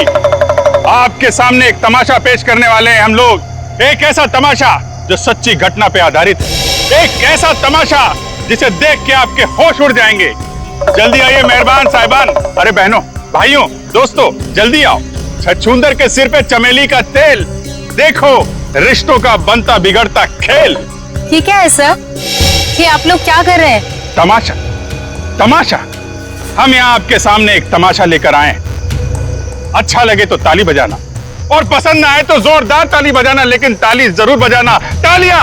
आपके सामने एक तमाशा पेश करने वाले हैं हम लोग। एक ऐसा तमाशा जो सच्ची घटना पे आधारित है, एक ऐसा तमाशा जिसे देख के आपके होश उड़ जाएंगे। जल्दी आइए मेहरबान साहिबान। अरे बहनों, भाइयों, दोस्तों, जल्दी आओ। छछूंदर के सिर पे चमेली का तेल, देखो रिश्तों का बनता बिगड़ता खेल। ये क्या है सर? ये आप लोग क्या कर रहे हैं? तमाशा, तमाशा। हम यहाँ आपके सामने एक तमाशा लेकर आए। अच्छा लगे तो ताली बजाना, और पसंद ना आए तो जोरदार ताली बजाना, लेकिन ताली जरूर बजाना। तालियां।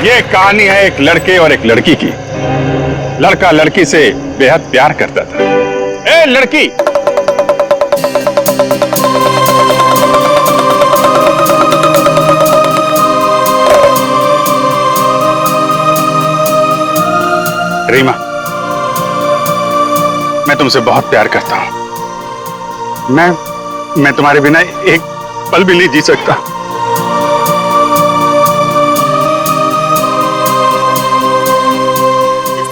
ये कहानी है एक लड़के और एक लड़की की। लड़का लड़की से बेहद प्यार करता था। ए लड़की, रीमा, मैं तुमसे बहुत प्यार करता हूं। मैं तुम्हारे बिना एक पल भी नहीं जी सकता।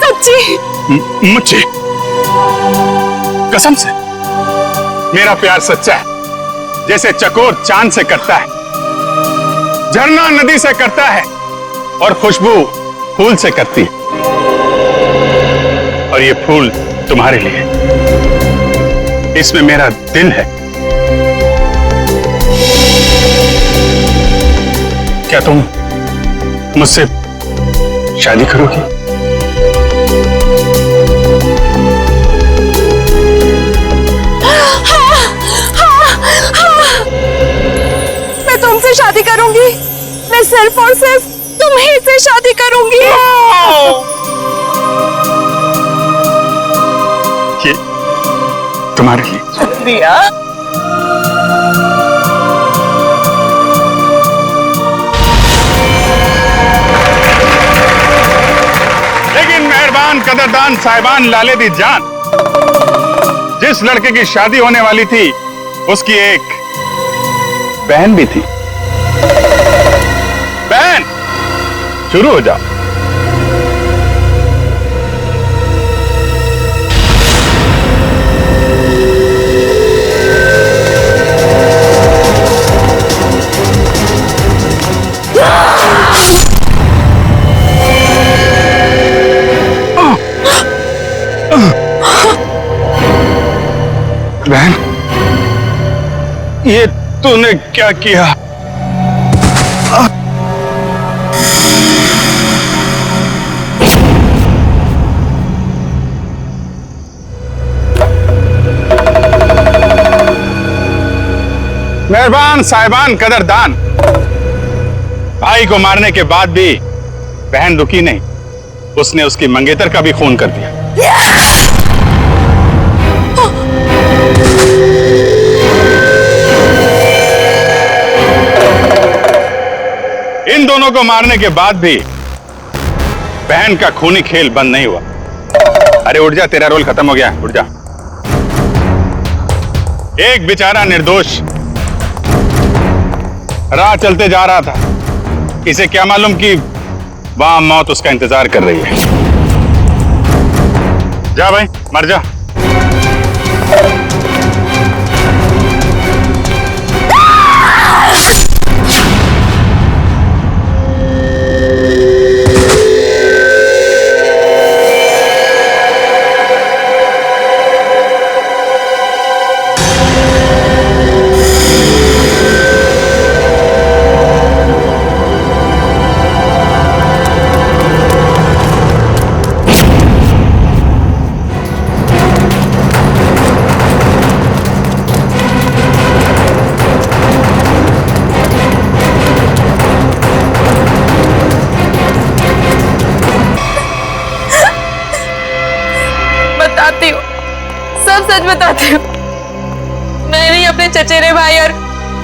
सच्ची? मुझे कसम से मेरा प्यार सच्चा है, जैसे चकोर चांद से करता है, झरना नदी से करता है, और खुशबू फूल से करती है। और ये फूल तुम्हारे लिए, इसमें मेरा दिल है। क्या तुम मुझसे शादी करोगी? मैं तुमसे शादी करूंगी। मैं सिर्फ और सिर्फ तुम्हीं से शादी करूंगी। ये तुम्हारे लिए। शुक्रिया। लेकिन मेहरबान कदरदान साहिबान लाले दी जान, जिस लड़के की शादी होने वाली थी उसकी एक बहन भी थी। बहन, शुरू हो जाओ। बहन, ये तूने क्या किया? मेहरबान साहिबान कदरदान, भाई को मारने के बाद भी बहन रुकी नहीं, उसने उसकी मंगेतर का भी खून कर दिया। इन दोनों को मारने के बाद भी बहन का खूनी खेल बंद नहीं हुआ। अरे उठ जा, तेरा रोल खत्म हो गया, उठ जा। एक बेचारा निर्दोष राह चलते जा रहा था, इसे क्या मालूम कि वहां मौत उसका इंतजार कर रही है। जा भाई, मर जा। सच बताती हूँ, मैंने ही अपने चचेरे भाई और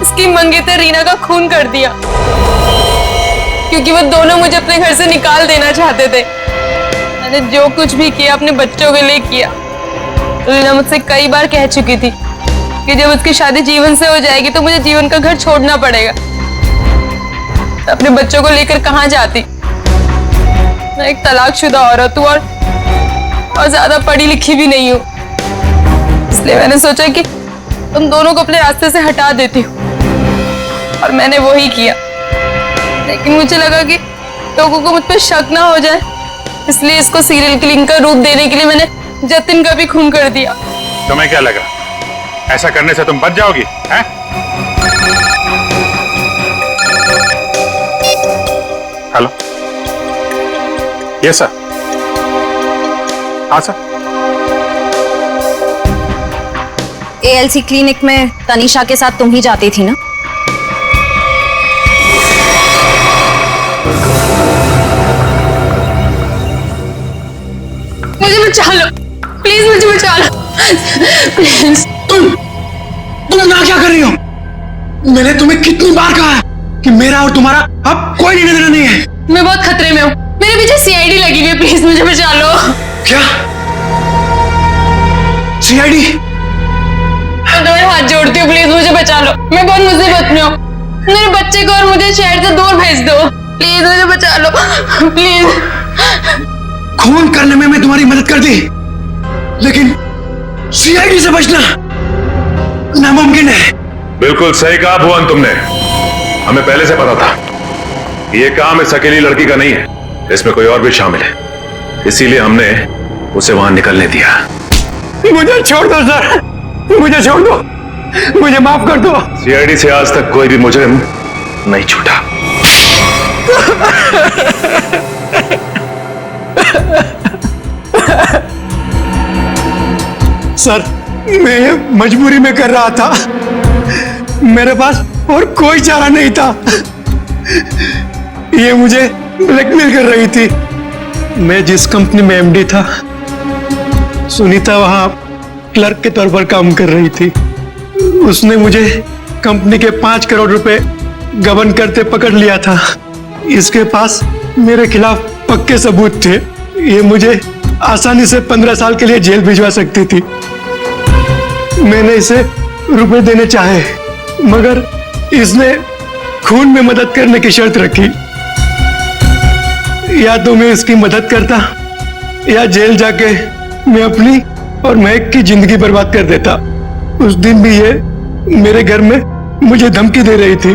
उसकी मंगेतर रीना का खून कर दिया, क्योंकि वो दोनों मुझे अपने घर से निकाल देना चाहते थे। मैंने जो कुछ भी किया अपने बच्चों के लिए किया। रीना मुझसे कई बार कह चुकी थी कि जब उसकी शादी जीवन से हो जाएगी तो मुझे जीवन का घर छोड़ना पड़ेगा। अपने बच्चों को लेकर कहाँ जाती? मैं एक तलाकशुदा औरत हूँ और ज्यादा पढ़ी लिखी भी नहीं हूँ, इसलिए मैंने सोचा कि तुम दोनों को अपने रास्ते से हटा देती हूँ, और मैंने वो ही किया। लेकिन मुझे लगा कि लोगों को मुझ पर शक ना हो जाए, इसलिए इसको सीरियल किलिंग का रूप देने के लिए मैंने जतिन का भी खून कर दिया। तुम्हें क्या लगा ऐसा करने से तुम बच जाओगी? हैं? Hello, yes sir. हाँ सर। एएलसी क्लिनिक में तनीषा के साथ तुम ही जाती थी ना? मुझे बचा लो प्लीज, मुझे बचा लो प्लीज। तुम ना क्या कर रही हो? मैंने तुम्हें कितनी बार कहा है कि मेरा और तुम्हारा अब कोई लेना देना नहीं है। मैं बहुत खतरे में हूँ, मेरे पीछे सीआईडी लगी हुई है, प्लीज मुझे बचा लो। क्या सीआईडी? मैं तुम्हें हाथ जोड़ती हूँ, प्लीज मुझे बचा लो। मैं बहुत मुसीबत में हूँ, मेरे बच्चे को और मुझे शहर से दूर भेज दो, प्लीज मुझे बचा लो प्लीज। खून करने में मैं तुम्हारी मदद कर दी, लेकिन सीआईडी से बचना नामुमकिन है। बिल्कुल सही कहा भुवन तुमने। हमें पहले से पता था कि ये काम इस अकेली लड़की का नहीं है, इसमें कोई और भी शामिल है, इसीलिए हमने उसे वहां निकलने दिया। मुझे छोड़ दो सर, मुझे छोड़ दो, मुझे माफ कर दो। सीआईडी से आज तक कोई भी मुजरिम नहीं छूटा। सर, मैं ये मजबूरी में कर रहा था, मेरे पास और कोई चारा नहीं था। ये मुझे ब्लैकमेल कर रही थी। मैं जिस कंपनी में एमडी था, सुनीता वहां क्लर्क के तौर पर काम कर रही थी। उसने मुझे कंपनी के 5 करोड़ रुपए गबन करते पकड़ लिया था। इसके पास मेरे खिलाफ पक्के सबूत थे। ये मुझे आसानी से 15 साल के लिए जेल भिजवा सकती थी। मैंने इसे रुपए देने चाहे, मगर इसने खून में मदद करने की शर्त रखी। या तो मैं इसकी मदद करता या जेल जाके मैं अपनी और महक की जिंदगी बर्बाद कर देता। उस दिन भी ये मेरे घर में मुझे धमकी दे रही थी,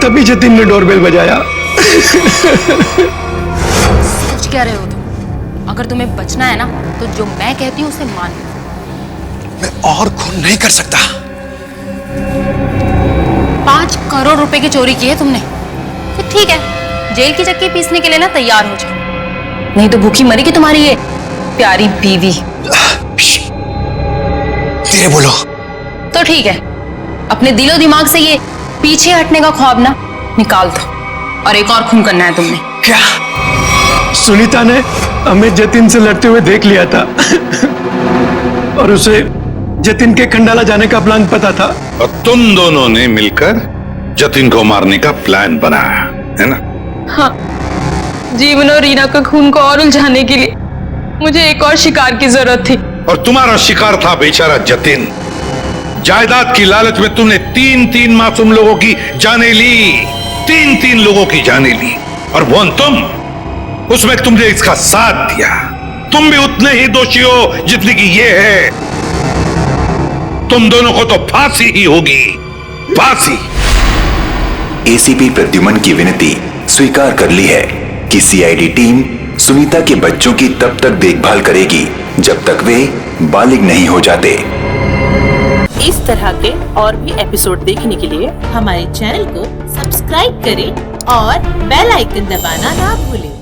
तभी जतिन ने डोरबेल बजाया। सोच क्या रहे हो तुम? अगर तुम्हें बचना है ना तो जो मैं कहती हूँ उसे मान लो। मैं और खून नहीं कर सकता। 5 करोड़ रुपए की चोरी की है तुमने, तो ठीक है, जेल की चक्की पीसने के लिए ना तैयार हो जाओ, नहीं तो भूखी मरेगी तुम्हारी ये प्यारी बीवी। धीरे बोलो। तो ठीक है, अपने दिलो दिमाग से ये पीछे हटने का ख्वाब ना निकाल दो, और एक और खून करना है तुमने। क्या? सुनीता ने हमें जतिन से लड़ते हुए देख लिया था और उसे जतिन के खंडाला जाने का प्लान पता था, और तुम दोनों ने मिलकर जतिन को मारने का प्लान बनाया है ना? हाँ, जीवन और रीना का खून को और उलझाने के लिए मुझे एक और शिकार की जरूरत थी। और तुम्हारा शिकार था बेचारा जतिन। जायदाद की लालच में तुमने 3-3 मासूम लोगों की जानें ली, 3-3 लोगों की जानें ली, और वो तुम, उसमें तुमने इसका साथ दिया। तुम भी उतने ही दोषी हो जितनी की ये है। तुम दोनों को तो फांसी ही होगी, फांसी। एसीपी प्रद्युमन की विनती स्वीकार कर ली है कि सीआईडी टीम सुनीता के बच्चों की तब तक देखभाल करेगी जब तक वे बालिग नहीं हो जाते। इस तरह के और भी एपिसोड देखने के लिए हमारे चैनल को सब्सक्राइब करें और बेल आइकन दबाना ना भूलें।